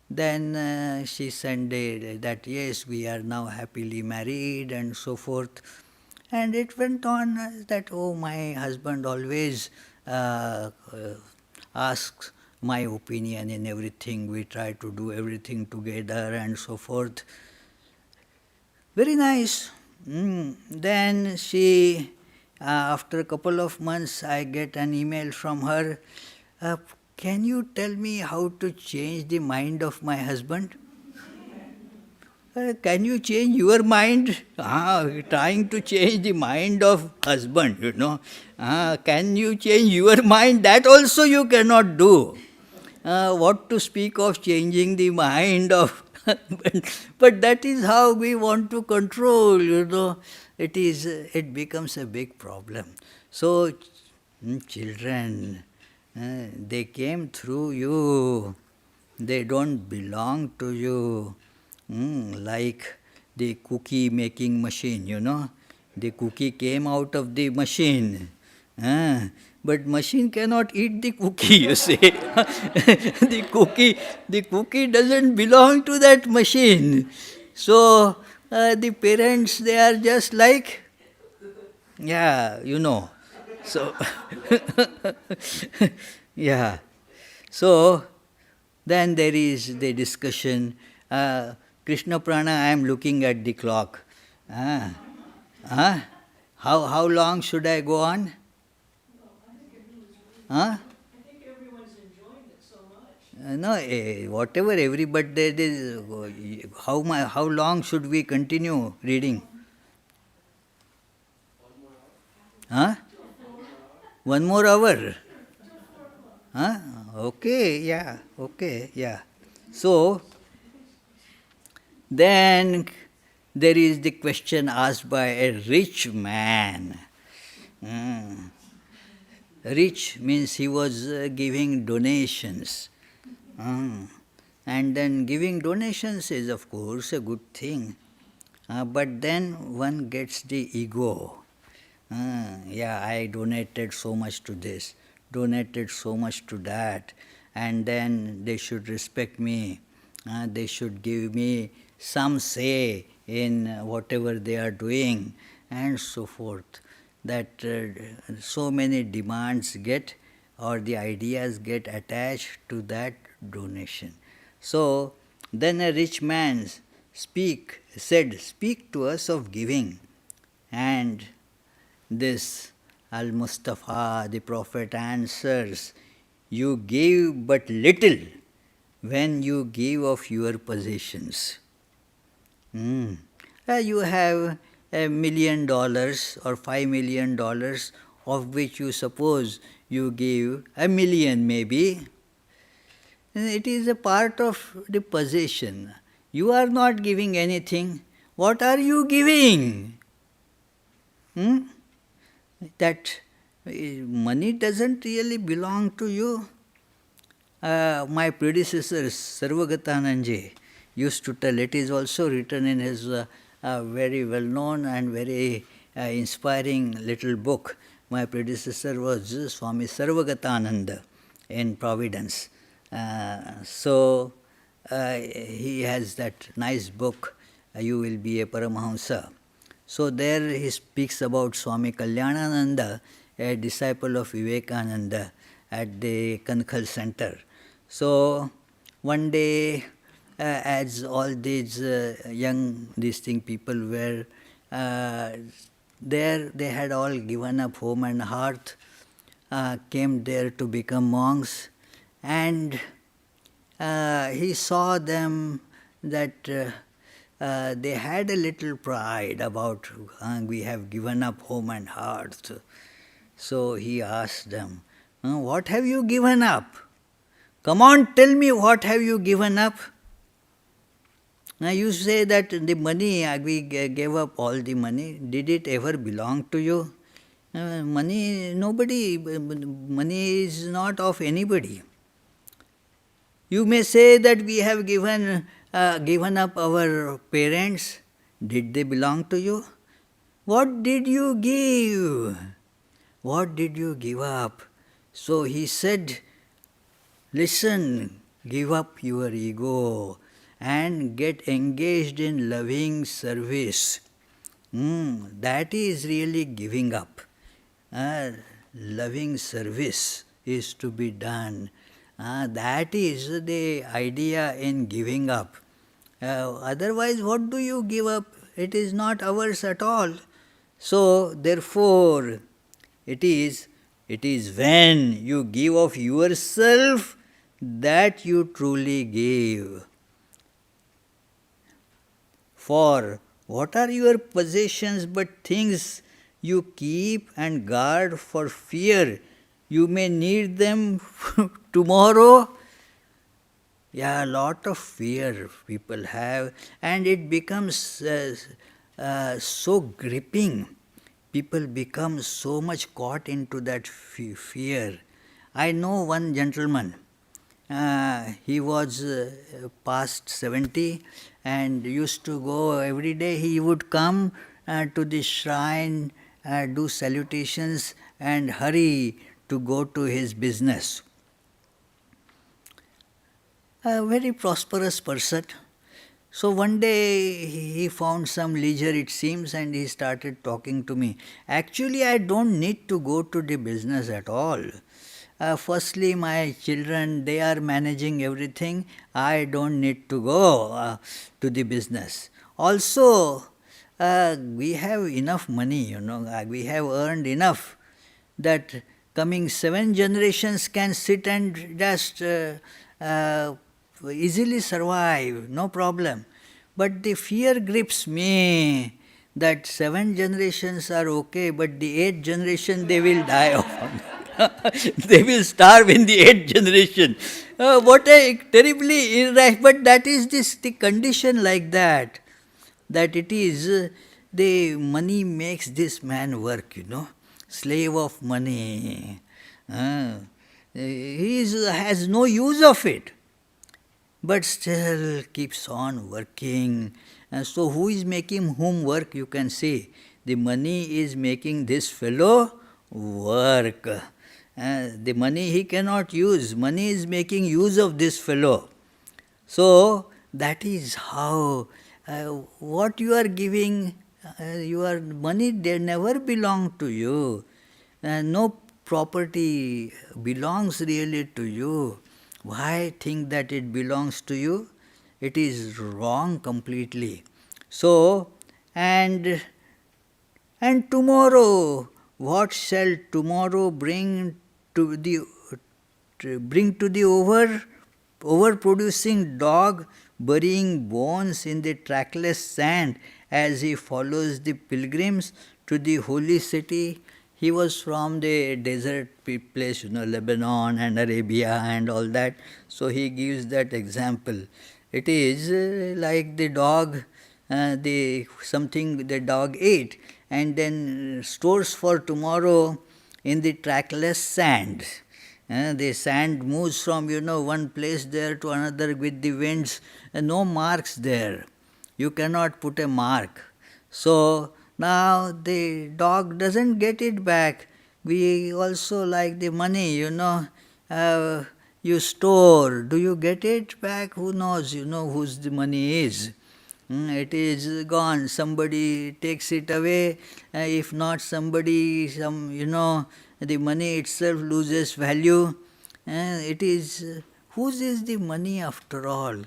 Then she sent that yes, we are now happily married and so forth. And it went on that, oh, my husband always asks my opinion in everything. We try to do everything together and so forth. Very nice. Then she, after a couple of months, I get an email from her. Can you tell me how to change the mind of my husband? Can you change your mind? Trying to change the mind of husband, Can you change your mind? That also you cannot do. What to speak of changing the mind of husband? But that is how we want to control, It becomes a big problem. So, children, they came through you. They don't belong to you. Like the cookie making machine, The cookie came out of the machine. But machine cannot eat the cookie, you see. The cookie doesn't belong to that machine. So the parents, they are just like, So, So, then there is the discussion. Krishna Prana, I am looking at the clock. How long should I go on? I think everyone's enjoying it so much. No, whatever everybody, how long should we continue reading? 1 more hour? Okay, yeah. So, then there is the question asked by a rich man. Rich means he was giving donations. And then giving donations is, of course, a good thing. But then one gets the ego. I donated so much to this, donated so much to that, and then they should respect me. They should give me some say in whatever they are doing, and so forth. That so many demands get, or the ideas get attached to that donation. So then a rich man said, speak to us of giving. And this Al-Mustafa, the Prophet, answers, you give but little when you give of your possessions. You have $1 million or $5 million, of which you suppose you give $1 million maybe. It is a part of the possession. You are not giving anything. What are you giving? That money doesn't really belong to you. My predecessor, Sarvagatananji, used to tell. It is also written in his very well-known and very inspiring little book. My predecessor was Swami Yogatmananda in Providence. So he has that nice book, You Will Be a Paramahamsa. So there he speaks about Swami Kalyanananda, a disciple of Vivekananda at the Kankhal Center. So one day, as all these young people were there, they had all given up home and hearth, came there to become monks, and he saw them that they had a little pride about we have given up home and hearth. So he asked them, what have you given up? Come on, tell me, what have you given up? Now you say that the money, we gave up all the money. Did it ever belong to you? Money is not of anybody. You may say that we have given up our parents. Did they belong to you? What did you give? What did you give up? So he said, listen, give up your ego and get engaged in loving service. That is really giving up. Loving service is to be done. That is the idea in giving up. Otherwise, what do you give up? It is not ours at all. So, therefore, it is when you give of yourself that you truly give. For what are your possessions but things you keep and guard for fear you may need them tomorrow? Yeah, a lot of fear people have, and it becomes so gripping. People become so much caught into that fear. I know one gentleman. He was past 70 and used to go every day. He would come to the shrine, do salutations and hurry to go to his business. A very prosperous person. So one day he found some leisure, it seems, and he started talking to me. Actually, I don't need to go to the business at all. Firstly, my children, they are managing everything. I don't need to go to the business. Also, we have enough money, we have earned enough that coming 7 generations can sit and just easily survive, no problem. But the fear grips me that 7 generations are okay, but the 8th generation they will die of. They will starve in the 8th generation. What a terribly irrational, but that is the condition like that. That it is, the money makes this man work, slave of money. He has no use of it, but still keeps on working. So who is making whom work? You can see the money is making this fellow work. The money he cannot use. Money is making use of this fellow. So that is how what you are giving, your money, they never belong to you. No property belongs really to you. Why think that it belongs to you? It is wrong completely. So, and tomorrow, what shall tomorrow bring to the overproducing dog, burying bones in the trackless sand as he follows the pilgrims to the holy city? He was from the desert place, Lebanon and Arabia and all that. So he gives that example. It is like the dog, something the dog ate and then stores for tomorrow in the trackless sand. The sand moves from one place there to another with the winds, no marks there. You cannot put a mark. So now the dog doesn't get it back. We also like the money, you store. Do you get it back? Who knows, whose the money is. It is gone. Somebody takes it away. If not somebody, the money itself loses value. It is, whose is the money after all?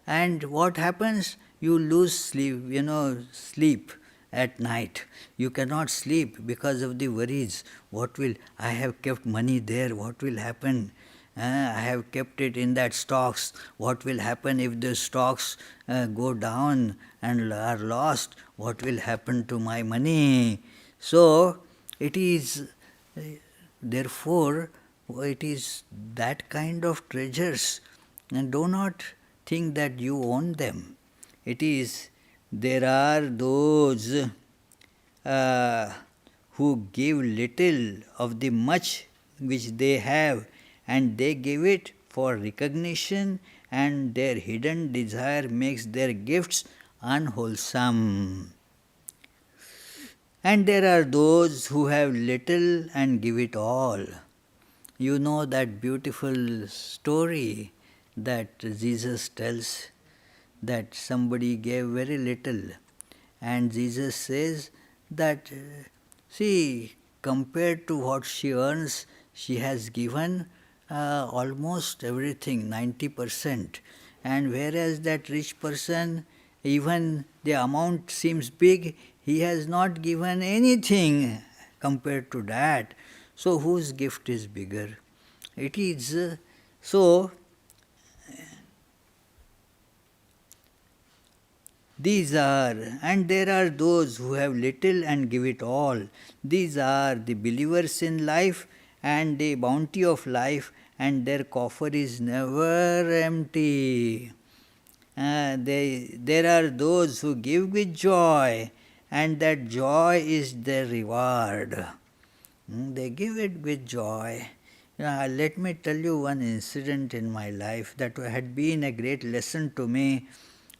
And what happens? You lose sleep at night. You cannot sleep because of the worries. What will, I have kept money there, what will happen? I have kept it in that stocks. What will happen if the stocks go down and are lost? What will happen to my money? So, it is, therefore, it is that kind of treasures. And do not think that you own them. It is, there are those who give little of the much which they have, and they give it for recognition, and their hidden desire makes their gifts unwholesome. And there are those who have little and give it all. You know that beautiful story that Jesus tells, that somebody gave very little, and Jesus says that, see, compared to what she earns, she has given almost everything, 90%. And whereas that rich person, even the amount seems big, he has not given anything compared to that. So whose gift is bigger? It is so. These are, and there are those who have little and give it all. These are the believers in life and the bounty of life, and their coffer is never empty. There are those who give with joy, and that joy is their reward. They give it with joy. Let me tell you one incident in my life that had been a great lesson to me.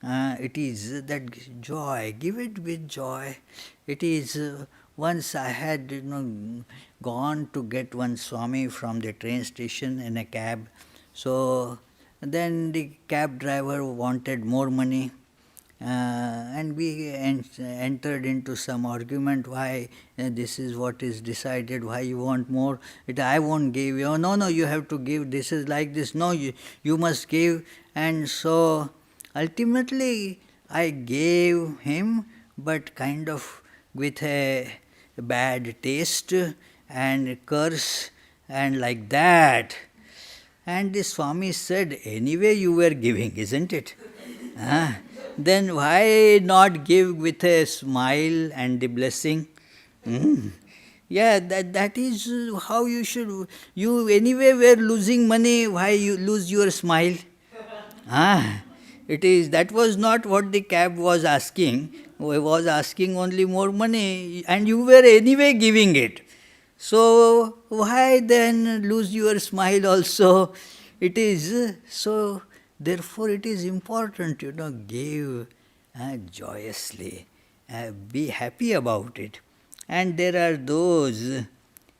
It is that joy, give it with joy. It is, once I had gone to get one Swami from the train station in a cab. So then the cab driver wanted more money. And we entered into some argument, why this is what is decided, why you want more. I won't give you. Oh, no, you have to give. This is like this. No, you must give. And so ultimately I gave him, but kind of with a bad taste and curse and like that. And the Swami said, anyway you were giving, isn't it? Then why not give with a smile and the blessing? Yeah, that is how you should. You anyway were losing money, why you lose your smile? It is, that was not what the cab was asking. He was asking only more money, and you were anyway giving it. So why then lose your smile also? It is so. Therefore, it is important, give joyously, be happy about it. And there are those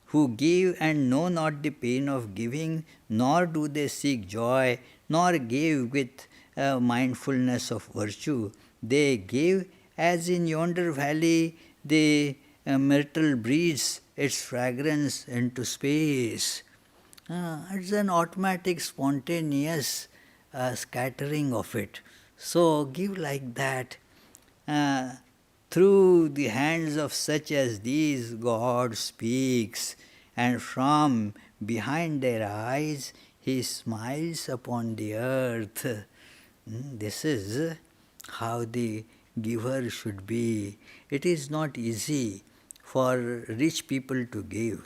who give and know not the pain of giving, nor do they seek joy, nor give with mindfulness of virtue. They give as in yonder valley the myrtle breathes its fragrance into space. It's an automatic, spontaneous scattering of it. So give like that. Through the hands of such as these, God speaks, and from behind their eyes He smiles upon the earth. This is how the giver should be. It is not easy for rich people to give.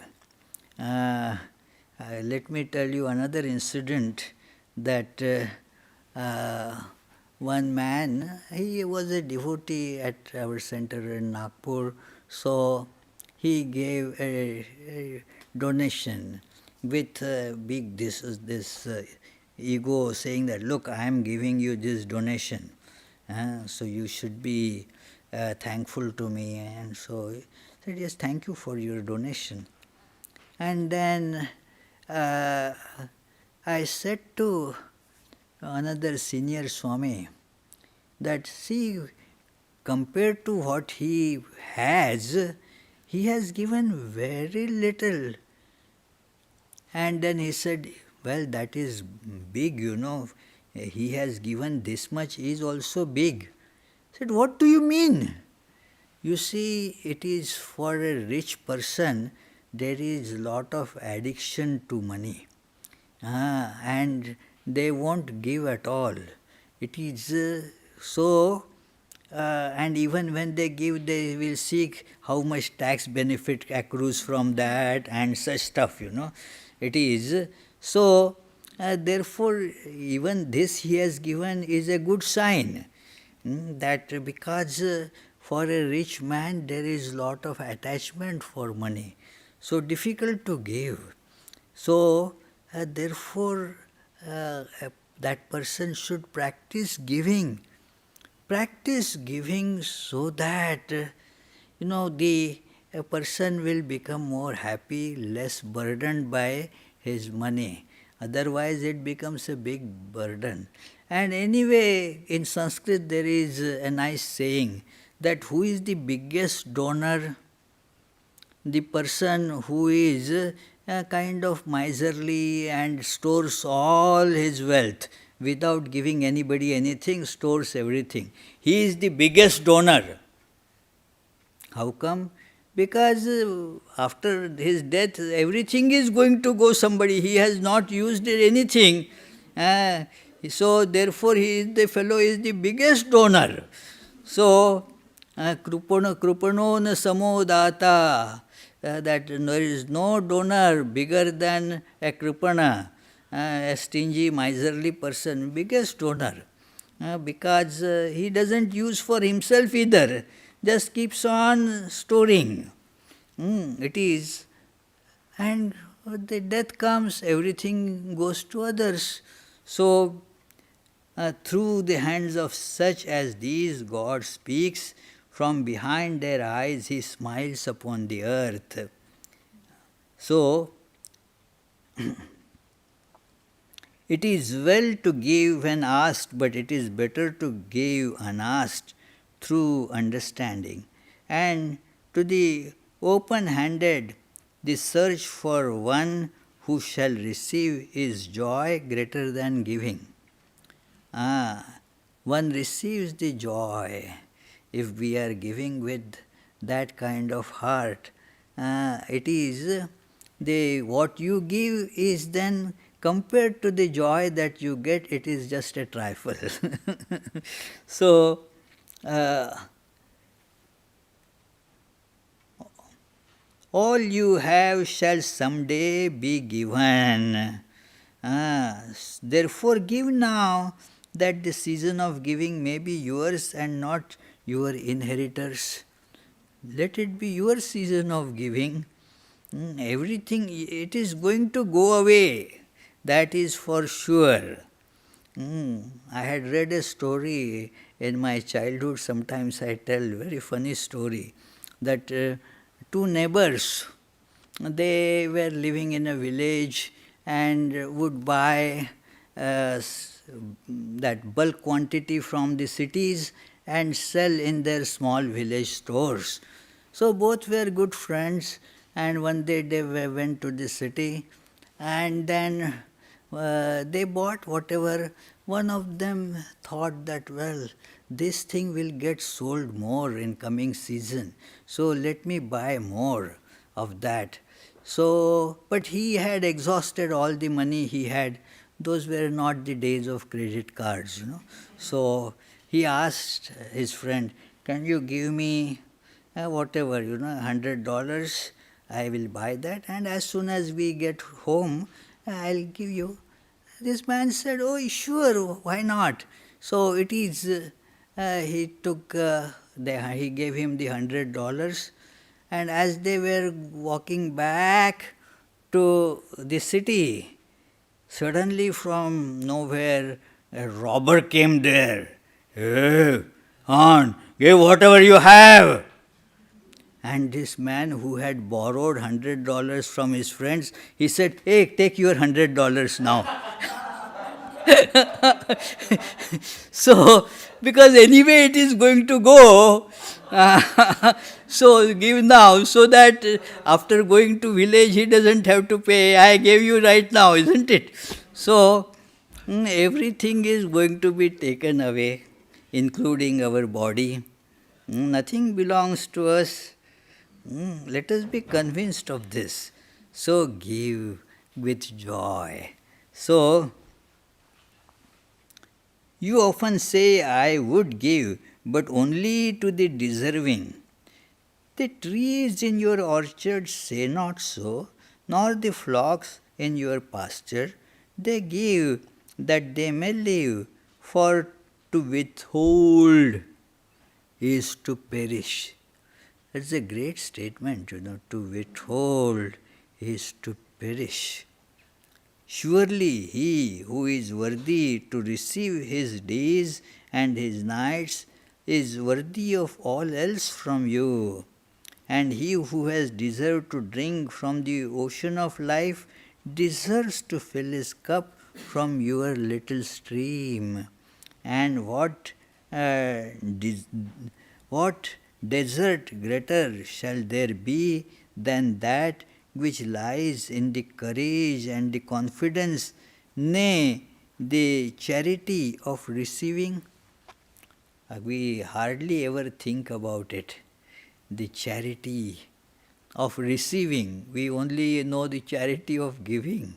Let me tell you another incident that one man, he was a devotee at our center in Nagpur, so he gave a donation, with big this ego saying that, look, I am giving you this donation, so you should be thankful to me. And so he said, yes, thank you for your donation. And then I said to another senior Swami that, see, compared to what he has given very little. And then he said, well, that is big, he has given this much is also big. I said, what do you mean? You see, it is for a rich person, there is lot of addiction to money. And they won't give at all. It is and even when they give, they will seek how much tax benefit accrues from that and such stuff, It is so, therefore, even this he has given is a good sign, that because for a rich man there is lot of attachment for money, so difficult to give. So, therefore, that person should practice giving. Practice giving so that, the a person will become more happy, less burdened by his money. Otherwise, it becomes a big burden. And anyway, in Sanskrit there is a nice saying that who is the biggest donor? The person who is kind of miserly and stores all his wealth without giving anybody anything, stores everything. He is the biggest donor. How come? Because after his death, everything is going to go somebody. He has not used anything. So therefore, the fellow is the biggest donor. So, krupano samo data, that there is no donor bigger than a kripana, a stingy, miserly person, biggest donor. Because he doesn't use for himself either, just keeps on storing. It is. And the death comes, everything goes to others. So, through the hands of such as these, God speaks. From behind their eyes, He smiles upon the earth. So, it is well to give when asked, but it is better to give unasked through understanding. And to the open-handed, the search for one who shall receive is joy greater than giving. One receives the joy if we are giving with that kind of heart. It is what you give is then compared to the joy that you get, it is just a trifle. So, all you have shall someday be given. Therefore, give now, that the season of giving may be yours and not your inheritors. Let it be your season of giving. Everything, it is going to go away. That is for sure. I had read a story in my childhood. Sometimes I tell a very funny story that two neighbors, they were living in a village and would buy that bulk quantity from the cities and sell in their small village stores. So both were good friends, and one day they went to the city, and then they bought whatever. One of them thought that, well, this thing will get sold more in coming season, so let me buy more of that. So, but he had exhausted all the money he had. Those were not the days of credit cards, So he asked his friend, can you give me whatever, $100, I will buy that, and as soon as we get home, I'll give you. This man said, oh, sure, why not? So it is, he gave him the $100, and as they were walking back to the city. Suddenly from nowhere a robber came there. Hey, on, give whatever you have. And this man who had borrowed $100 from his friends, he said, hey, take your $100 now. So, because anyway it is going to go, so give now, so that after going to village he doesn't have to pay. I gave you right now, isn't it? So, everything is going to be taken away, including our body. Nothing belongs to us. Let us be convinced of this. So give with joy. So, you often say, I would give, but only to the deserving. The trees in your orchard say not so, nor the flocks in your pasture. They give that they may live, for to withhold is to perish. That's a great statement, to withhold is to perish. Surely he who is worthy to receive his days and his nights is worthy of all else from you. And he who has deserved to drink from the ocean of life deserves to fill his cup from your little stream. And what desert greater shall there be than that which lies in the courage and the confidence, nay, the charity of receiving? We hardly ever think about it. The charity of receiving. We only know the charity of giving,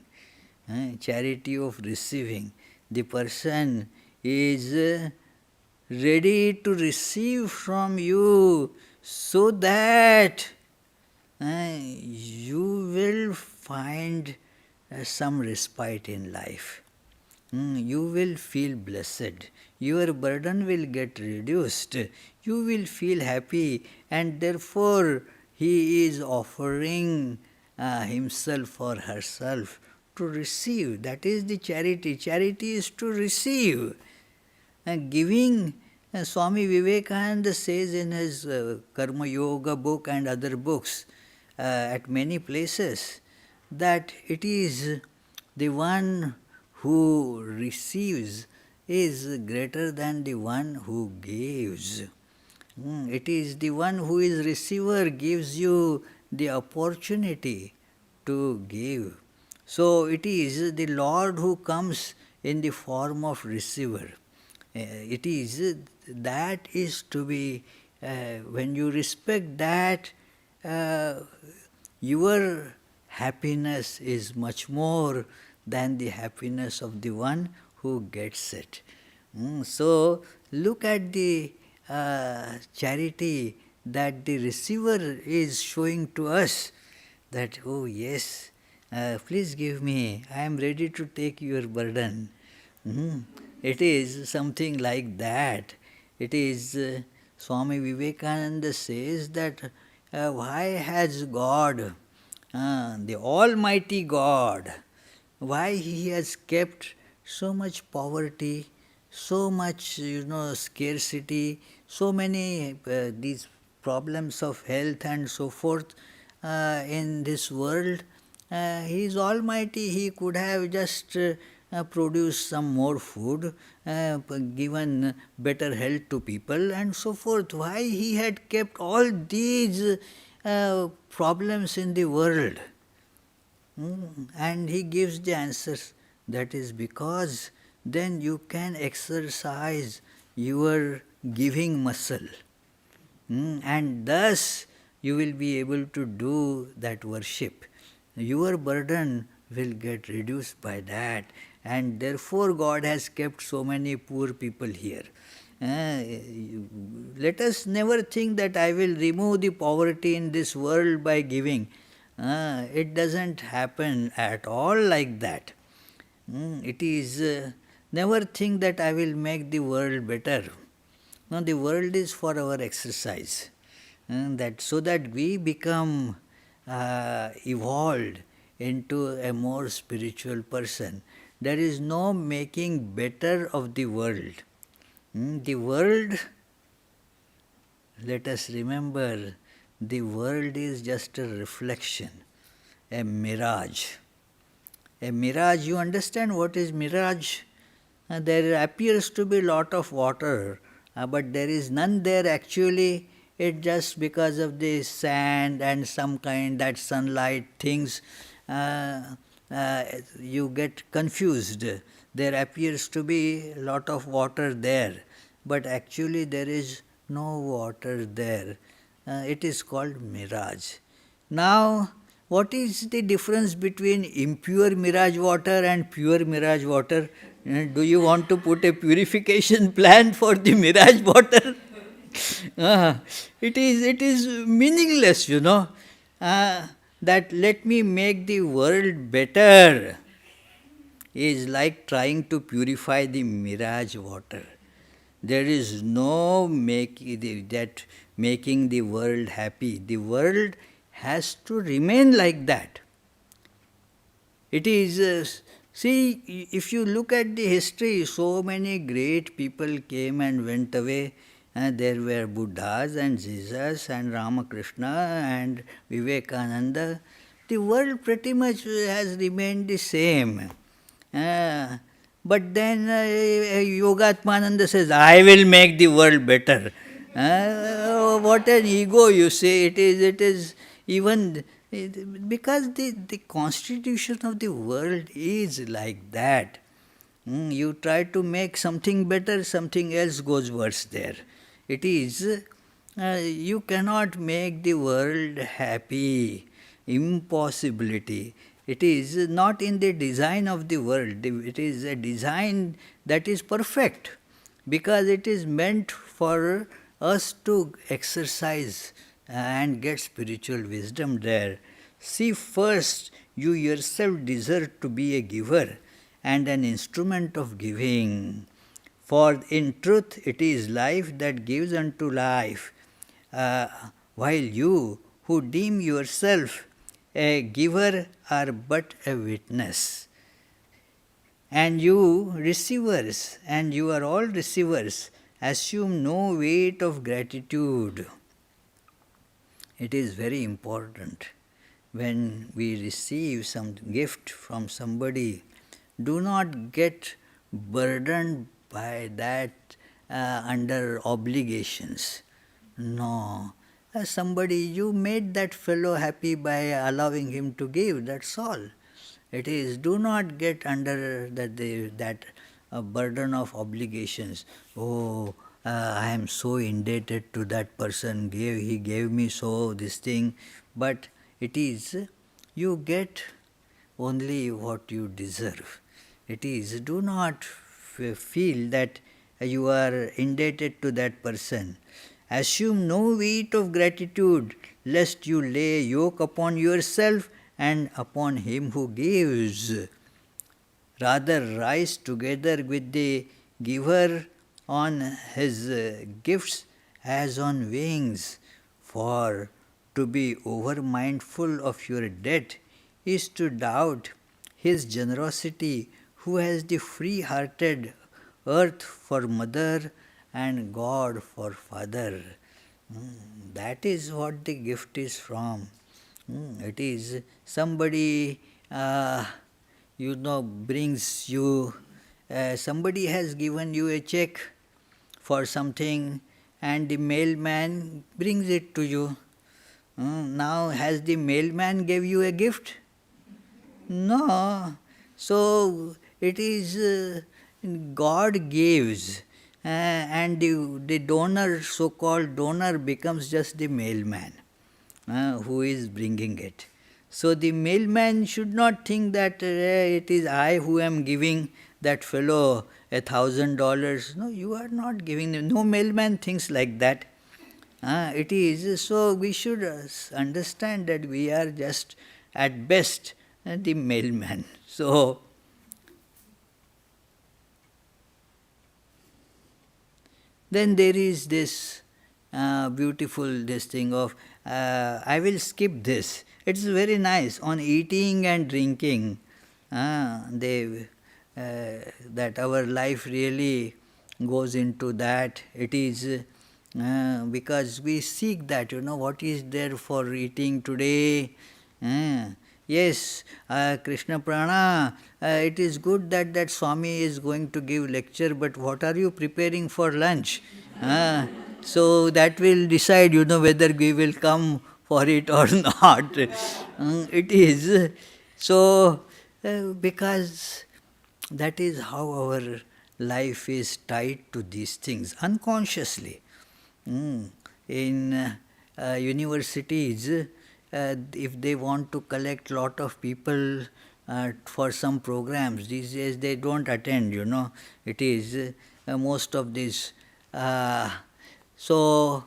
charity of receiving. The person is ready to receive from you so that you will find some respite in life. You will feel blessed. Your burden will get reduced. You will feel happy, and therefore he is offering himself or herself to receive. That is the charity. Charity is to receive. Giving, Swami Vivekananda says in his Karma Yoga book and other books at many places, that it is the one who receives is greater than the one who gives. It is the one who is receiver gives you the opportunity to give. So it is the Lord who comes in the form of receiver. It is that is to be, when you respect that, your happiness is much more than the happiness of the one who gets it. So look at the charity that the receiver is showing to us, that, oh yes, please give me, I am ready to take your burden. It is something like that. It is, Swami Vivekananda says that why has God, the Almighty God, why He has kept so much poverty, so much scarcity, so many these problems of health and so forth in this world. He is Almighty. He could have just produced some more food, given better health to people and so forth. Why He had kept all these problems in the world? And He gives the answers. That is because then you can exercise your giving muscle. And thus you will be able to do that worship. Your burden will get reduced by that, and therefore God has kept so many poor people here. Let us never think that I will remove the poverty in this world by giving. It doesn't happen at all like that. It is never think that I will make the world better. No, the world is for our exercise. That so that we become evolved into a more spiritual person. There is no making better of the world. The world, let us remember, the world is just a reflection, a mirage. A mirage, you understand what is mirage? There appears to be a lot of water, but there is none there actually. It just because of the sand and some kind that sunlight things, you get confused. There appears to be a lot of water there, but actually there is no water there. It is called mirage. Now, what is the difference between impure mirage water and pure mirage water? Do you want to put a purification plan for the mirage water? It is meaningless, that let me make the world better is like trying to purify the mirage water. There is no making the world happy. The world has to remain like that. It is, see, if you look at the history, so many great people came and went away. There were Buddhas and Jesus and Ramakrishna and Vivekananda. The world pretty much has remained the same. But then Yogatmananda says, I will make the world better. What an ego, you see. It is even because the constitution of the world is like that. You try to make something better, something else goes worse there. It is, you cannot make the world happy. Impossibility. It is not in the design of the world. It is a design that is perfect because it is meant for us to exercise and get spiritual wisdom there. See, first, you yourself deserve to be a giver and an instrument of giving. For in truth, it is life that gives unto life, while you who deem yourself a giver are but a witness. And you receivers, and you are all receivers, assume no weight of gratitude. It is very important. When we receive some gift from somebody, do not get burdened by that under obligations. No. Somebody, you made that fellow happy by allowing him to give, that's all. It is, do not get under that burden of obligations. Oh, I am so indebted to that person, he gave me so this thing. But it is, you get only what you deserve. It is, do not feel that you are indebted to that person. Assume no weight of gratitude, lest you lay yoke upon yourself and upon him who gives. Rather rise together with the giver on his gifts as on wings, for to be over mindful of your debt is to doubt his generosity, who has the free-hearted earth for mother and God for father. That is what the gift is from. It is somebody, brings you, somebody has given you a check for something and the mailman brings it to you. Now, has the mailman gave you a gift? No. So, it is God gives. And the donor, so-called donor, becomes just the mailman who is bringing it. So the mailman should not think that it is I who am giving that fellow $1,000. No, you are not giving them. No mailman thinks like that. It is, so we should understand that we are just at best the mailman. So, then there is this beautiful this thing of I will skip this. It's very nice on eating and drinking. That our life really goes into that. It is because we seek that, what is there for eating today. Yes, Krishna Prana, it is good that Swami is going to give lecture, but what are you preparing for lunch? So that will decide, whether we will come for it or not. It is. So, because that is how our life is tied to these things, unconsciously. In universities, if they want to collect lot of people for some programs, these days they don't attend, It is most of these. So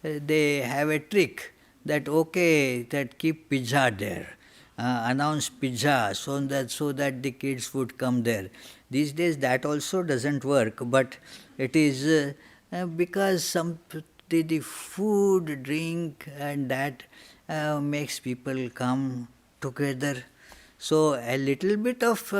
they have a trick that, okay, that keep pizza there. Announce pizza so that the kids would come there. These days that also doesn't work, but it is because the food, drink, and that makes people come together. So a little bit of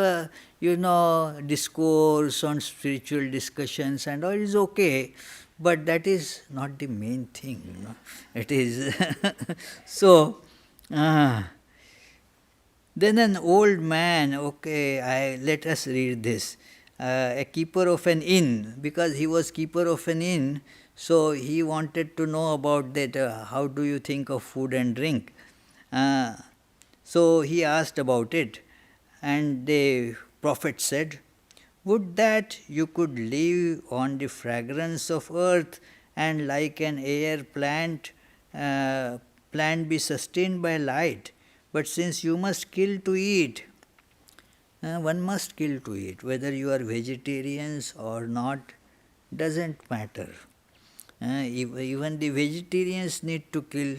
discourse on spiritual discussions and all is okay, but that is not the main thing. It is so. Then an old man, let us read this. A keeper of an inn, because he was keeper of an inn, so he wanted to know about that, how do you think of food and drink? So he asked about it, and the prophet said, would that you could live on the fragrance of earth, and like an air plant be sustained by light. But since you must kill to eat, one must kill to eat, whether you are vegetarians or not, doesn't matter. Even the vegetarians need to kill.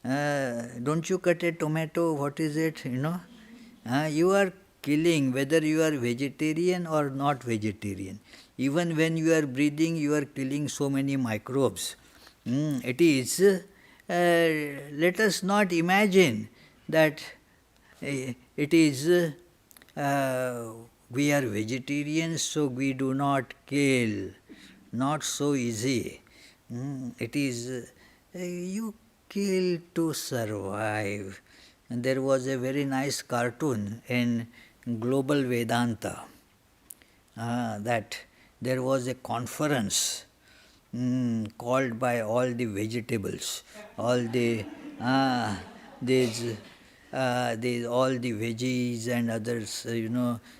Don't you cut a tomato, what is it, you are killing whether you are vegetarian or not vegetarian. Even when you are breathing, you are killing so many microbes. It is, let us not imagine that it is we are vegetarians, so we do not kill. Not so easy. It is you kill to survive. And there was a very nice cartoon in Global Vedanta that there was a conference called by all the vegetables, all the these all the veggies and others,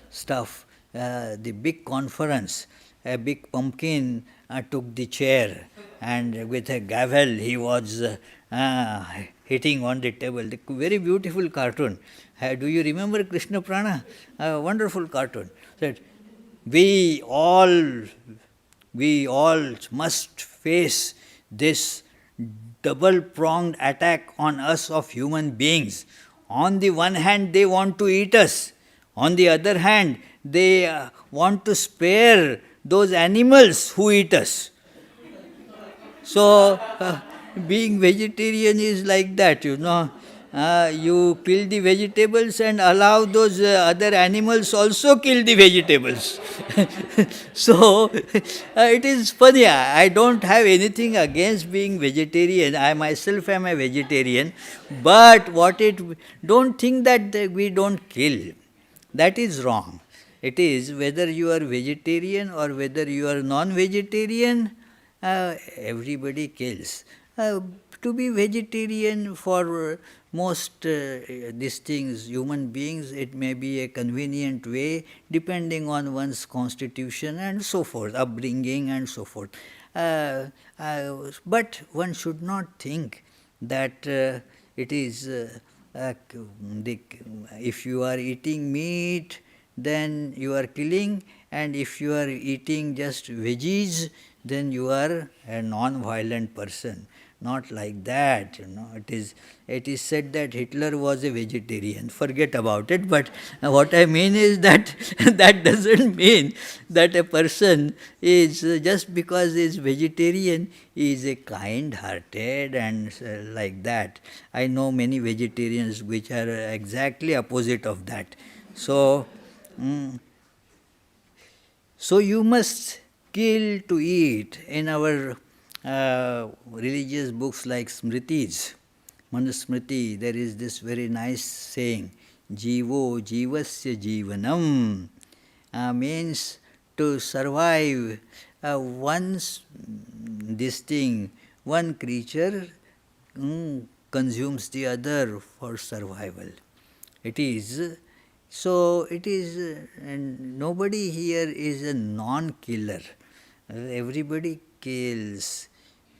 stuff. The big conference, a big pumpkin took the chair, and with a gavel he was hitting on the table. The very beautiful cartoon. Do you remember Krishna Prana? Wonderful cartoon. Said, we all must face this double-pronged attack on us of human beings. On the one hand, they want to eat us. On the other hand, they want to spare those animals who eat us. So, being vegetarian is like that, you kill the vegetables and allow those other animals also kill the vegetables. So, it is funny. I don't have anything against being vegetarian. I myself am a vegetarian. But don't think that we don't kill. That is wrong. It is whether you are vegetarian or whether you are non-vegetarian, everybody kills. To be vegetarian for most these things, human beings, it may be a convenient way depending on one's constitution and so forth, upbringing and so forth. But one should not think that it is, if you are eating meat, then you are killing, and if you are eating just veggies, then you are a non-violent person. not like that. It is said that Hitler was a vegetarian. Forget about it. But what I mean is that that doesn't mean that a person is just because he is vegetarian, he is a kind-hearted and like that. I know many vegetarians which are exactly opposite of that. So. So you must kill to eat. In our religious books like Smritis, Manusmriti, there is this very nice saying, Jivo Jivasya Jivanam, means to survive. Once this thing, one creature consumes the other for survival. It is so. It is, and nobody here is a non-killer. Everybody kills.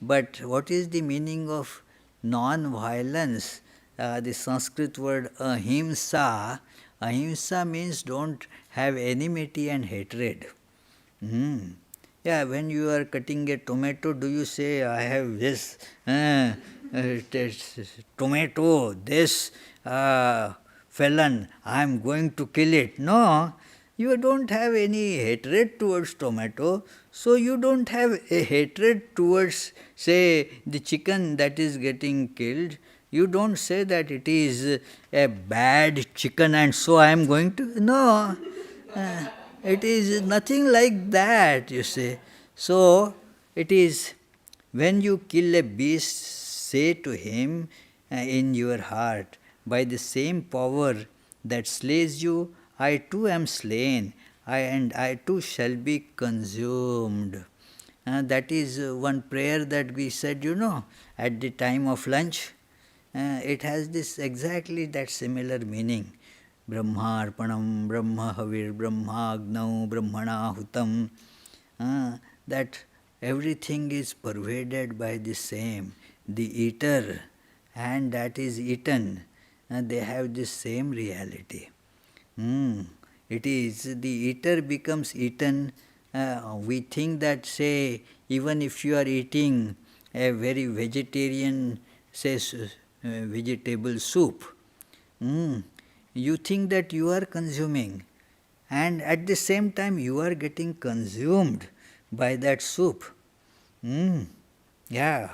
But what is the meaning of non-violence? The Sanskrit word ahimsa. Ahimsa means don't have enmity and hatred. Yeah, when you are cutting a tomato, do you say, I have this tomato, this felon, I am going to kill it? No, you don't have any hatred towards tomato, so you don't have a hatred towards, say, the chicken that is getting killed. You don't say that it is a bad chicken and so I am going to, no. It is nothing like that, you see. So, it is when you kill a beast, say to him in your heart, by the same power that slays you, I too am slain, and I too shall be consumed. That is one prayer that we said, at the time of lunch. It has this exactly that similar meaning. Brahmarpanam, Brahmahavir, Brahmagnau, Brahmanahutam. That everything is pervaded by the same. The eater and that is eaten, they have the same reality. It is the eater becomes eaten. We think that, say, even if you are eating a very vegetarian, say, vegetable soup, you think that you are consuming, and at the same time you are getting consumed by that soup. Yeah,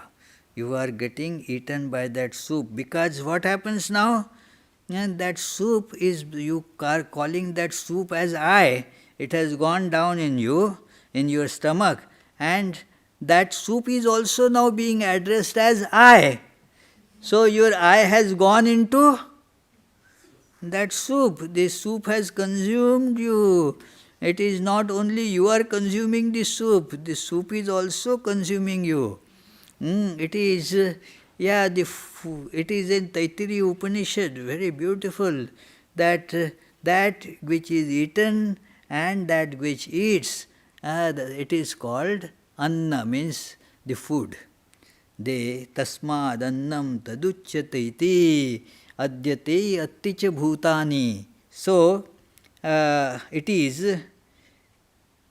you are getting eaten by that soup, because what happens now? And that soup is, you are calling that soup as I. It has gone down in you, in your stomach, and that soup is also now being addressed as I. So your I has gone into that soup. The soup has consumed you. It is not only you are consuming the soup is also consuming you. It is, it is in Taittiriya Upanishad, very beautiful, that that which is eaten and that which eats, it is called anna, means the food. De tasmad annam taduchyate iti adyate atticha bhutani. So, it is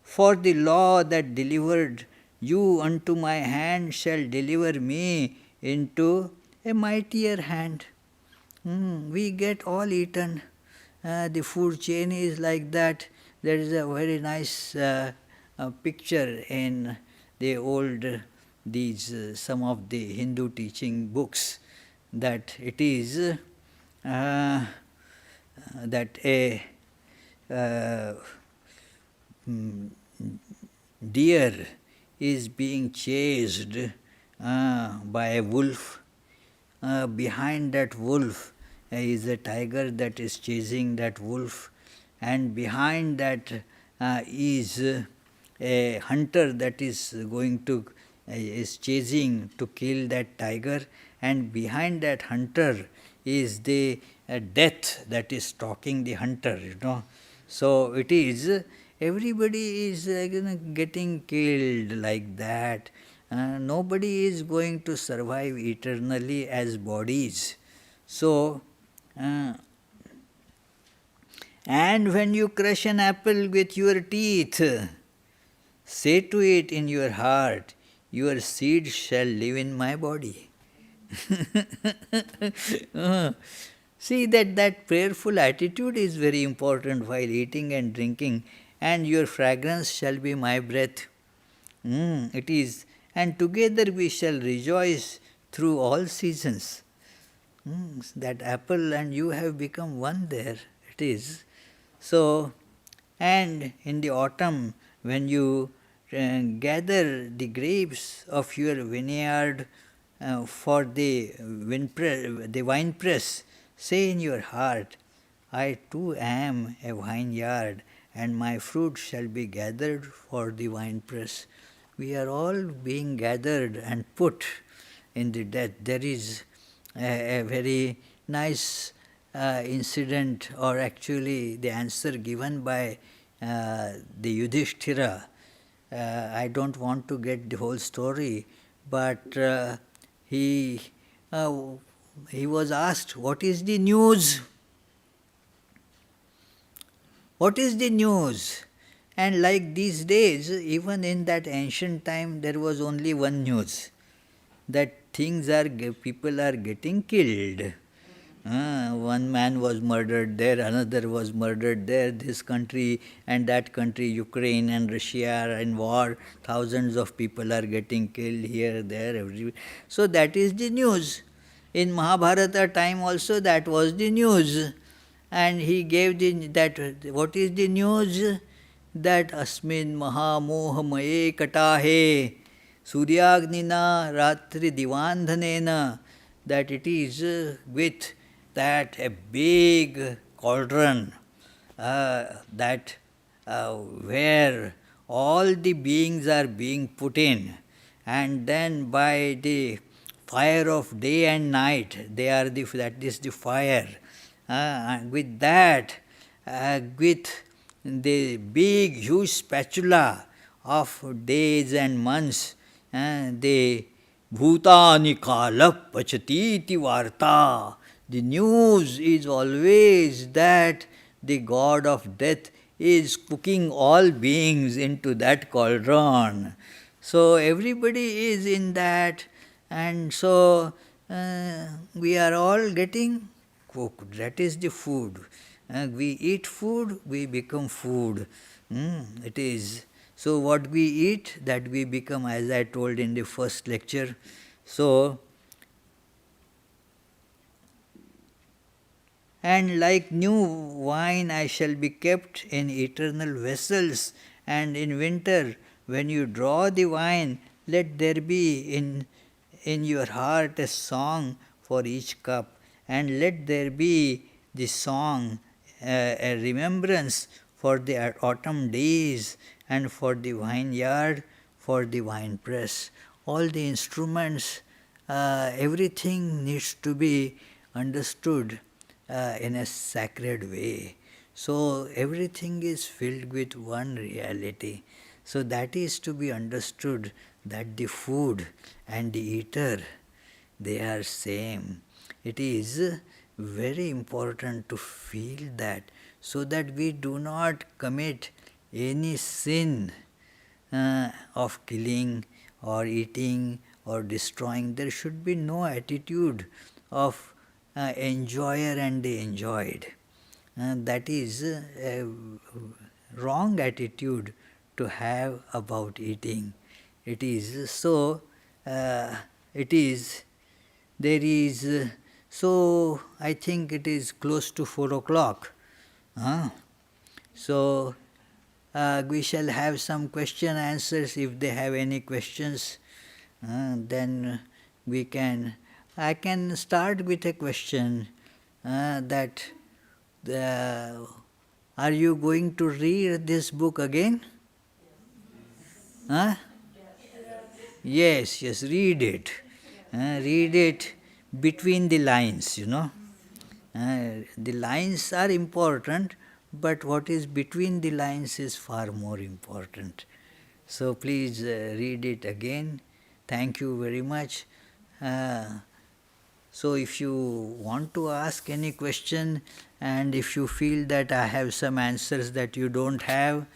for the law that delivered you unto my hand shall deliver me into a mightier hand. We get all eaten. The food chain is like that. There is a very nice picture in the old, some of the Hindu teaching books, that it is that a deer is being chased by a wolf. Behind that wolf is a tiger that is chasing that wolf, and behind that is a hunter that is going to is chasing to kill that tiger, and behind that hunter is the death that is stalking the hunter. So it is, everybody is getting killed like that. Nobody is going to survive eternally as bodies. So, and when you crush an apple with your teeth, say to it in your heart, your seed shall live in my body. See that prayerful attitude is very important while eating and drinking, and your fragrance shall be my breath. It is, and together we shall rejoice through all seasons. That apple and you have become one there, it is. So, and in the autumn, when you gather the grapes of your vineyard for the wine press, say in your heart, I too am a vineyard, and my fruit shall be gathered for the wine press. We are all being gathered and put in the death. There is a very nice incident, or actually the answer given by the Yudhishthira. I don't want to get the whole story, but he was asked, what is the news? What is the news? And like these days, even in that ancient time, there was only one news, that people are getting killed. One man was murdered there, another was murdered there, this country and that country, Ukraine and Russia are in war, thousands of people are getting killed here, there, everywhere. So that is the news. In Mahabharata time also that was the news. And he gave what is the news? That asmin mahamohamaye katahe suryagnina ratri divandhanena, that it is with that a big cauldron that where all the beings are being put in, and then by the fire of day and night, that is the fire. With that, with the big huge spatula of days and months, the bhutani kala pachatiti varta. The news is always that the god of death is cooking all beings into that cauldron. So everybody is in that, and so we are all getting cooked. That is the food. We eat food, we become food. It is. So what we eat, that we become, as I told in the first lecture. So, and like new wine I shall be kept in eternal vessels, and in winter when you draw the wine, let there be in your heart a song for each cup, and let there be the song, a remembrance for the autumn days, and for the vineyard, for the wine press. All the instruments, everything needs to be understood in a sacred way. So everything is filled with one reality. So that is to be understood, that the food and the eater, they are same. It is very important to feel that, so that we do not commit any sin of killing or eating or destroying. There should be no attitude of enjoyer and the enjoyed. That is a wrong attitude to have about eating. It is so, it is, there is, so I think it is close to 4 o'clock. So we shall have some question answers. If they have any questions, then we can. I can start with a question that are you going to read this book again? Yes, read it. Read it between the lines, The lines are important, but what is between the lines is far more important. So please read it again. Thank you very much. So if you want to ask any question, and if you feel that I have some answers that you don't have,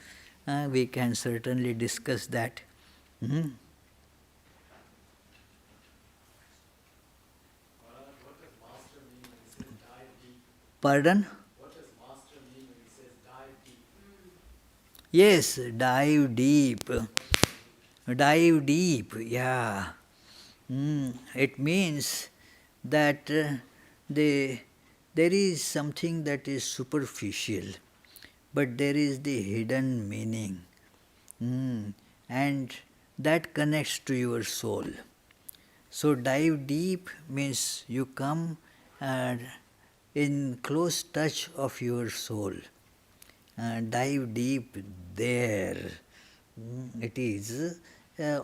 we can certainly discuss that. Pardon? What does master mean when he says dive deep? Yes, dive deep. Dive deep, yeah. It means that there is something that is superficial, but there is the hidden meaning. And that connects to your soul. So dive deep means you come in close touch of your soul. Dive deep there. It is.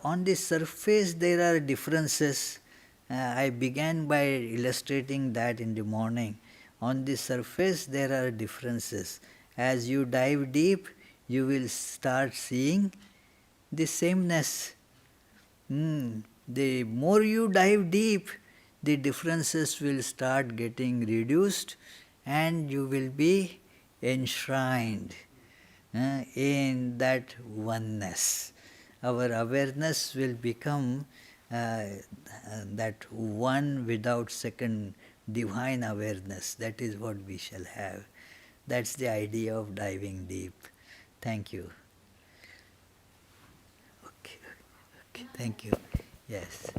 On the surface there are differences. I began by illustrating that in the morning. On the surface there are differences. As you dive deep, you will start seeing the sameness. The more you dive deep, the differences will start getting reduced and you will be enshrined in that oneness. Our awareness will become that one without second divine awareness. That is what we shall have. That's the idea of diving deep. Thank you. Okay, thank you. Yes.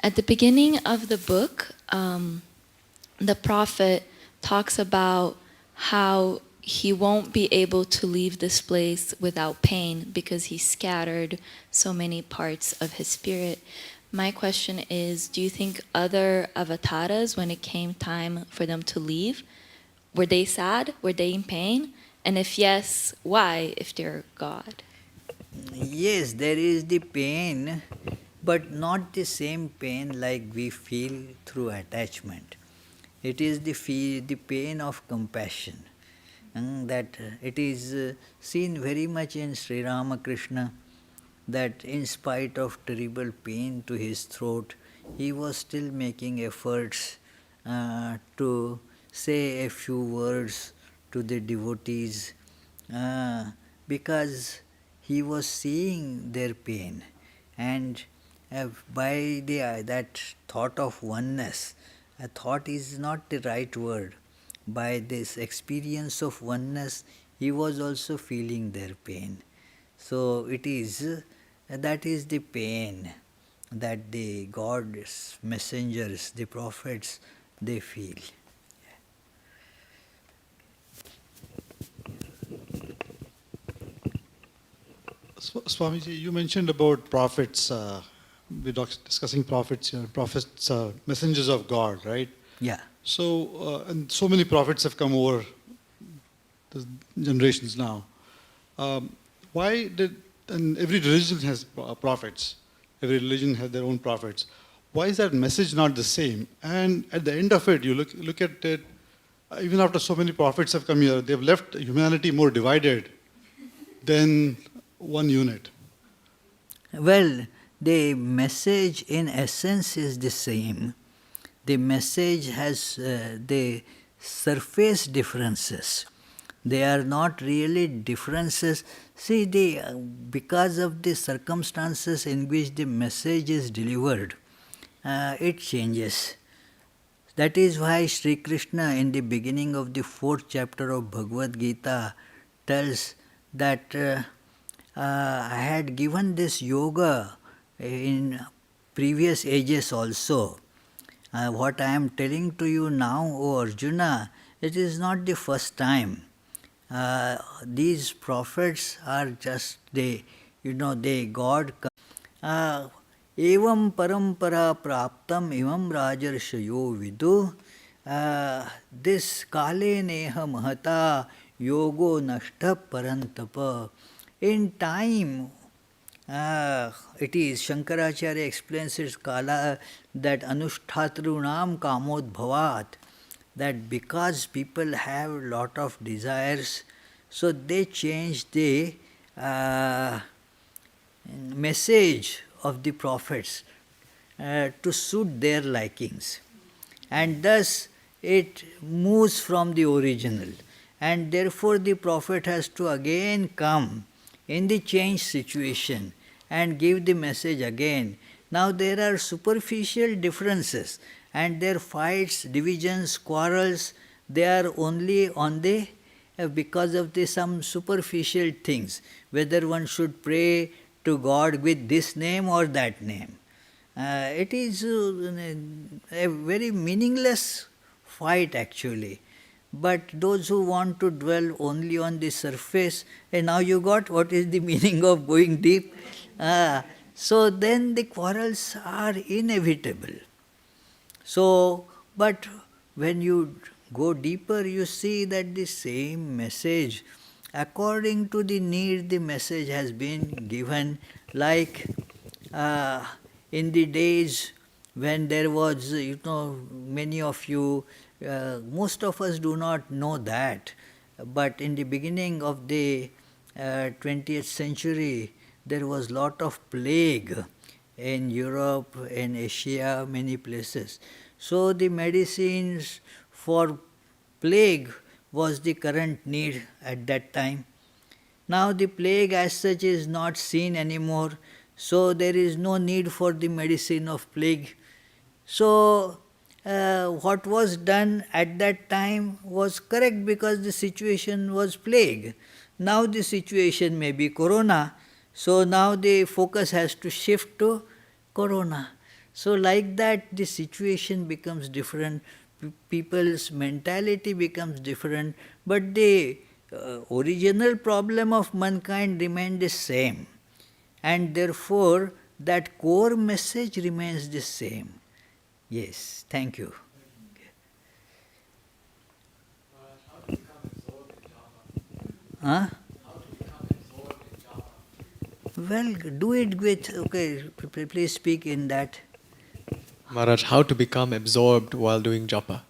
At the beginning of the book, the prophet talks about how he won't be able to leave this place without pain because he scattered so many parts of his spirit. My question is, do you think other avatars, when it came time for them to leave, were they sad? Were they in pain? And if yes, why, if they're God? Yes, there is the pain, but not the same pain like we feel through attachment. It is the pain of compassion. That it is seen very much in Sri Ramakrishna, that in spite of terrible pain to his throat, he was still making efforts to say a few words to the devotees because he was seeing their pain. And by that thought of oneness, a thought is not the right word. By this experience of oneness, he was also feeling their pain. So it is, that is the pain that the God's messengers, the prophets, they feel. Swamiji, you mentioned about prophets. We're discussing prophets, prophets, messengers of God, right? Yeah. So, and so many prophets have come over the generations now. Why did, and every religion has prophets, every religion has their own prophets. Why is that message not the same? And at the end of it, you look at it, even after so many prophets have come here, they've left humanity more divided than one unit. Well, the message in essence is the same. The message has the surface differences. They are not really differences. See, because of the circumstances in which the message is delivered, it changes. That is why Sri Krishna in the beginning of the 4th chapter of Bhagavad Gita tells that I had given this yoga in previous ages also. What I am telling to you now, O Arjuna, it is not the first time. These prophets are just God. Evam parampara praptam imam rajarshayo vidu. This kale neha mahata yogo nashta parantapa. In time, it is, Shankaracharya explains its kala, that anushtatrunam kamodbhavat, that because people have lot of desires, so they change the message of the prophets to suit their likings. And thus it moves from the original. And therefore the prophet has to again come in the changed situation and give the message again. Now there are superficial differences, and their fights, divisions, quarrels, they are only on the because of the some superficial things, whether one should pray to God with this name or that name. It is a very meaningless fight actually. But those who want to dwell only on the surface, and now you got what is the meaning of going deep. So then the quarrels are inevitable. So, but when you go deeper, you see that the same message, according to the need, the message has been given. Like in the days when there was, many of you, most of us do not know that, but in the beginning of the 20th century, there was lot of plague in Europe, in Asia, many places. So the medicines for plague was the current need at that time. Now the plague as such is not seen anymore, so there is no need for the medicine of plague. So what was done at that time was correct because the situation was plague. Now the situation may be corona, so now the focus has to shift to corona. So like that the situation becomes different, people's mentality becomes different, but the original problem of mankind remained the same, and therefore that core message remains the same. Yes, thank you. How to become absorbed in japa? Huh? How to become absorbed in japa? Well, do it with, okay, please speak in that. Maharaj, how to become absorbed while doing japa?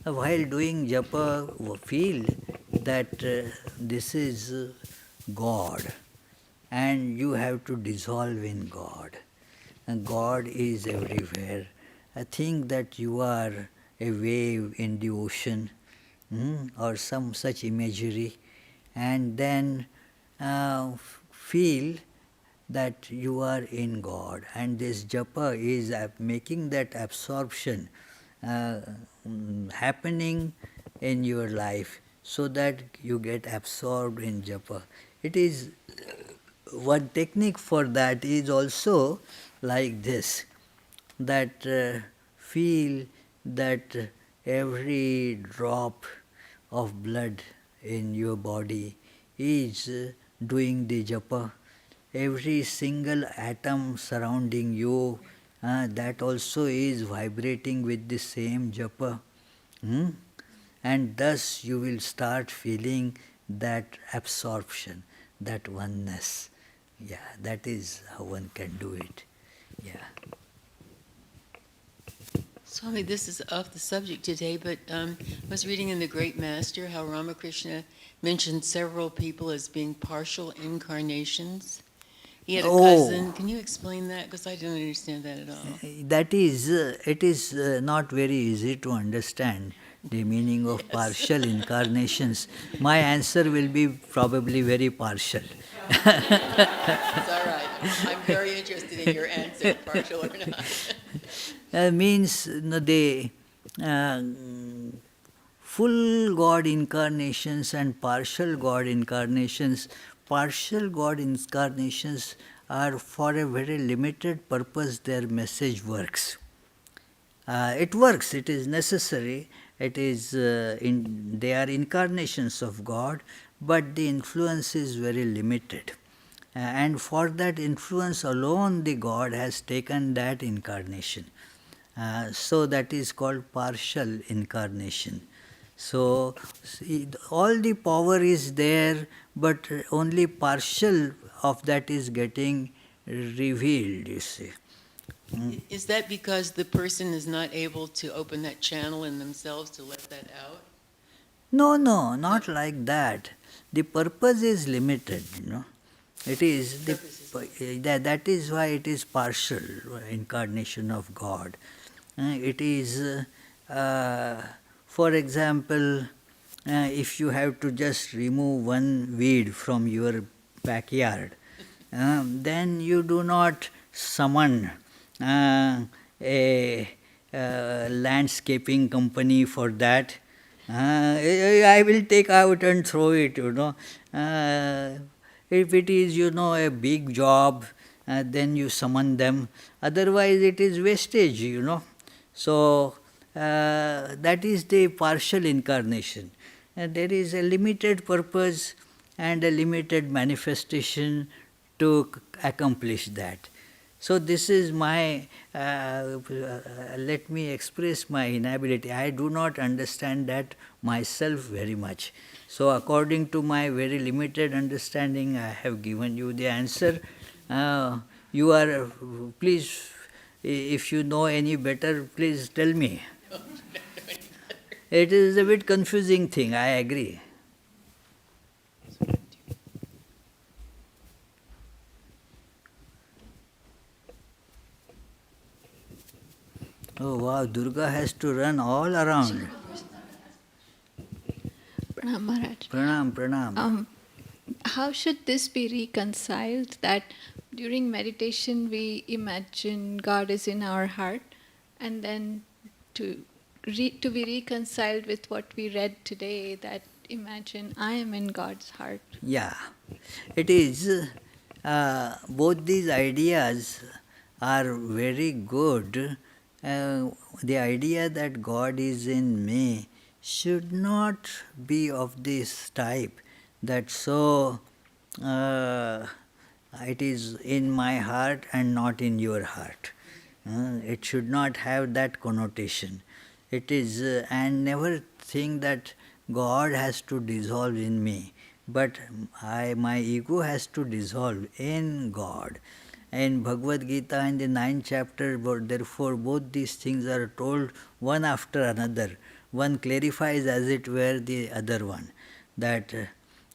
While doing japa, feel that this is God, and you have to dissolve in God. And God is everywhere. I think that you are a wave in the ocean, or some such imagery, and then feel that you are in God, and this japa is making that absorption happening in your life, so that you get absorbed in japa. It is one technique for that is also like this, that feel that every drop of blood in your body is doing the japa. Every single atom surrounding you, that also is vibrating with the same japa. And thus you will start feeling that absorption, that oneness. Yeah, that is how one can do it. Yeah. Swami, this is off the subject today, but I was reading in The Great Master how Ramakrishna mentioned several people as being partial incarnations. He had a cousin. Can you explain that? Because I don't understand that at all. That is, it is not very easy to understand the meaning of partial incarnations. My answer will be probably very partial. It's all right. I'm very interested in your answer, partial or not. Means the full God incarnations and partial God incarnations. Partial God incarnations are for a very limited purpose, their message works. It works, it is necessary, it is they are incarnations of God, but the influence is very limited. And for that influence alone, the God has taken that incarnation. So that is called partial incarnation. So see, all the power is there, but only partial of that is getting revealed, you see. Is that because the person is not able to open that channel in themselves to let that out? No, not like that. The purpose is limited, It is that is why it is partial incarnation of God. It is, for example, if you have to just remove one weed from your backyard, then you do not summon a landscaping company for that. I will take out and throw it, if it is, a big job, then you summon them. Otherwise, it is wastage, So, that is the partial incarnation. There is a limited purpose and a limited manifestation to accomplish that. So this is my, let me express my inability. I do not understand that myself very much. So according to my very limited understanding, I have given you the answer. You are, please, if you know any better, please tell me. It is a bit confusing thing, I agree. Oh wow, Durga has to run all around. Pranam Maharaj. Pranam, pranam. How should this be reconciled that during meditation we imagine God is in our heart, and then to be reconciled with what we read today, that imagine I am in God's heart? Yeah, it is. Both these ideas are very good. The idea that God is in me should not be of this type, that so it is in my heart and not in your heart. It should not have that connotation. It is, and never think that God has to dissolve in me, but my ego has to dissolve in God. In Bhagavad Gita, in the 9th chapter, therefore both these things are told one after another. One clarifies as it were the other one. That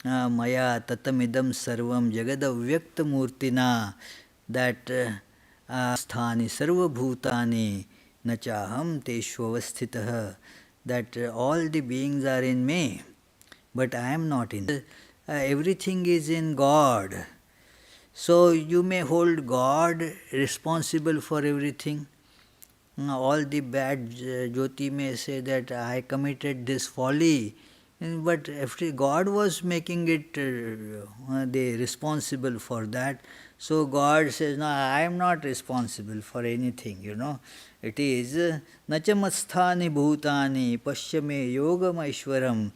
maya tatamidam sarvam jagadavyakta murtina, that sthani sarva bhutani nachaham teshvavasthitah, that all the beings are in me, but I am not in. Everything is in God. So you may hold God responsible for everything. All the bad Jyoti may say that I committed this folly, but God was making it the responsible for that. So God says, no, I am not responsible for anything, It is nachamasthani bhutani pashyame yogam aishwaram,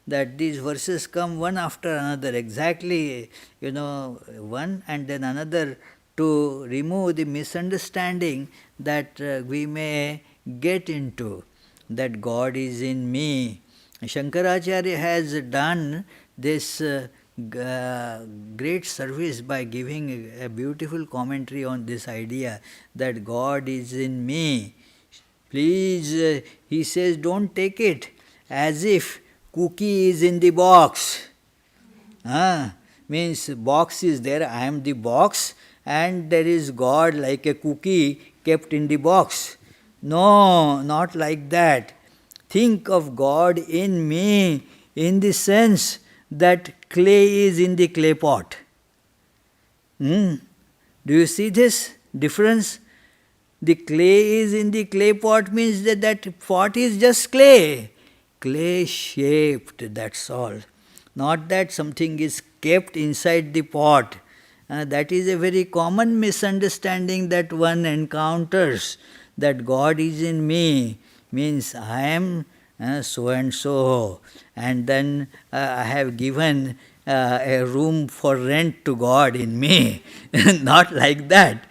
that these verses come one after another, exactly, one and then another, to remove the misunderstanding that we may get into, that God is in me. Shankaracharya has done this great service by giving a beautiful commentary on this idea that God is in me. Please, he says, don't take it as if cookie is in the box. Means box is there, I am the box, and there is God like a cookie kept in the box. No, not like that. Think of God in me in the sense that clay is in the clay pot. Do you see this difference? The clay is in the clay pot means that pot is just clay. Clay shaped, that's all. Not that something is kept inside the pot. That is a very common misunderstanding that one encounters, that God is in me means I am so and so, and then I have given a room for rent to God in me. Not like that.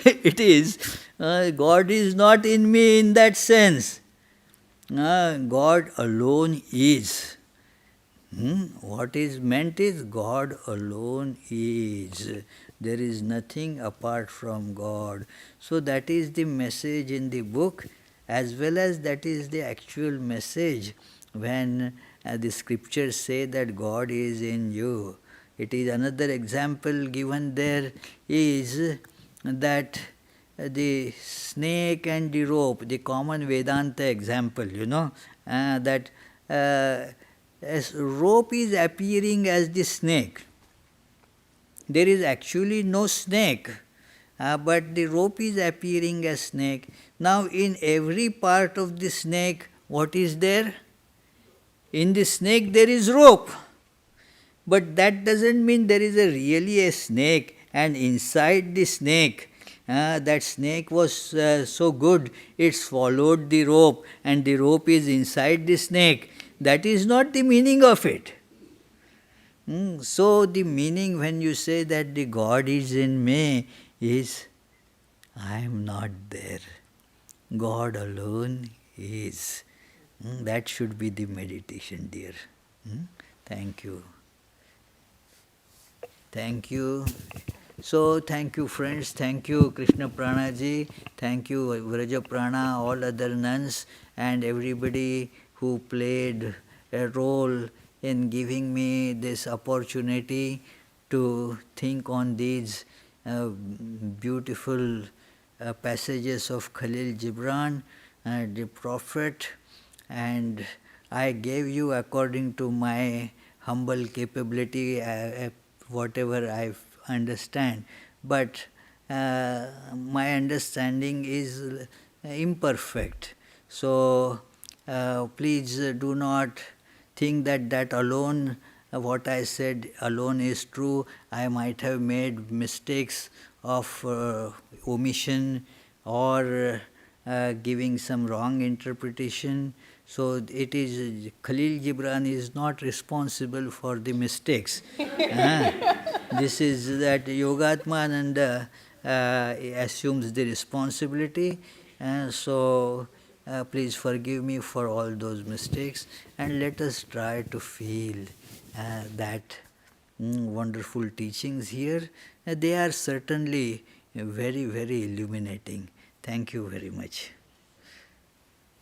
It is, God is not in me in that sense. God alone is. What is meant is God alone is. There is nothing apart from God. So that is the message in the book, as well as that is the actual message when the scriptures say that God is in you. It is another example given there is that the snake and the rope, the common Vedanta example, that as rope is appearing as the snake. There is actually no snake. but the rope is appearing as snake. Now in every part of the snake, what is there? In the snake there is rope. But that doesn't mean there is really a snake, and inside the snake, that snake was so good, it swallowed the rope, and the rope is inside the snake. That is not the meaning of it. So the meaning when you say that the God is in me is, I am not there. God alone is. That should be the meditation, dear. Thank you. Thank you. So, thank you friends, thank you Krishna Pranaji, thank you Vraja Prana, all other nuns and everybody who played a role in giving me this opportunity to think on these beautiful passages of Kahlil Gibran, the Prophet, and I gave you according to my humble capability whatever I understand, but my understanding is imperfect. So please do not think that alone, what I said alone is true. I might have made mistakes of omission or giving some wrong interpretation. So it is, Kahlil Gibran is not responsible for the mistakes. This is that Yogatmananda assumes the responsibility. So please forgive me for all those mistakes, and let us try to feel that wonderful teachings here. They are certainly very, very illuminating. Thank you very much.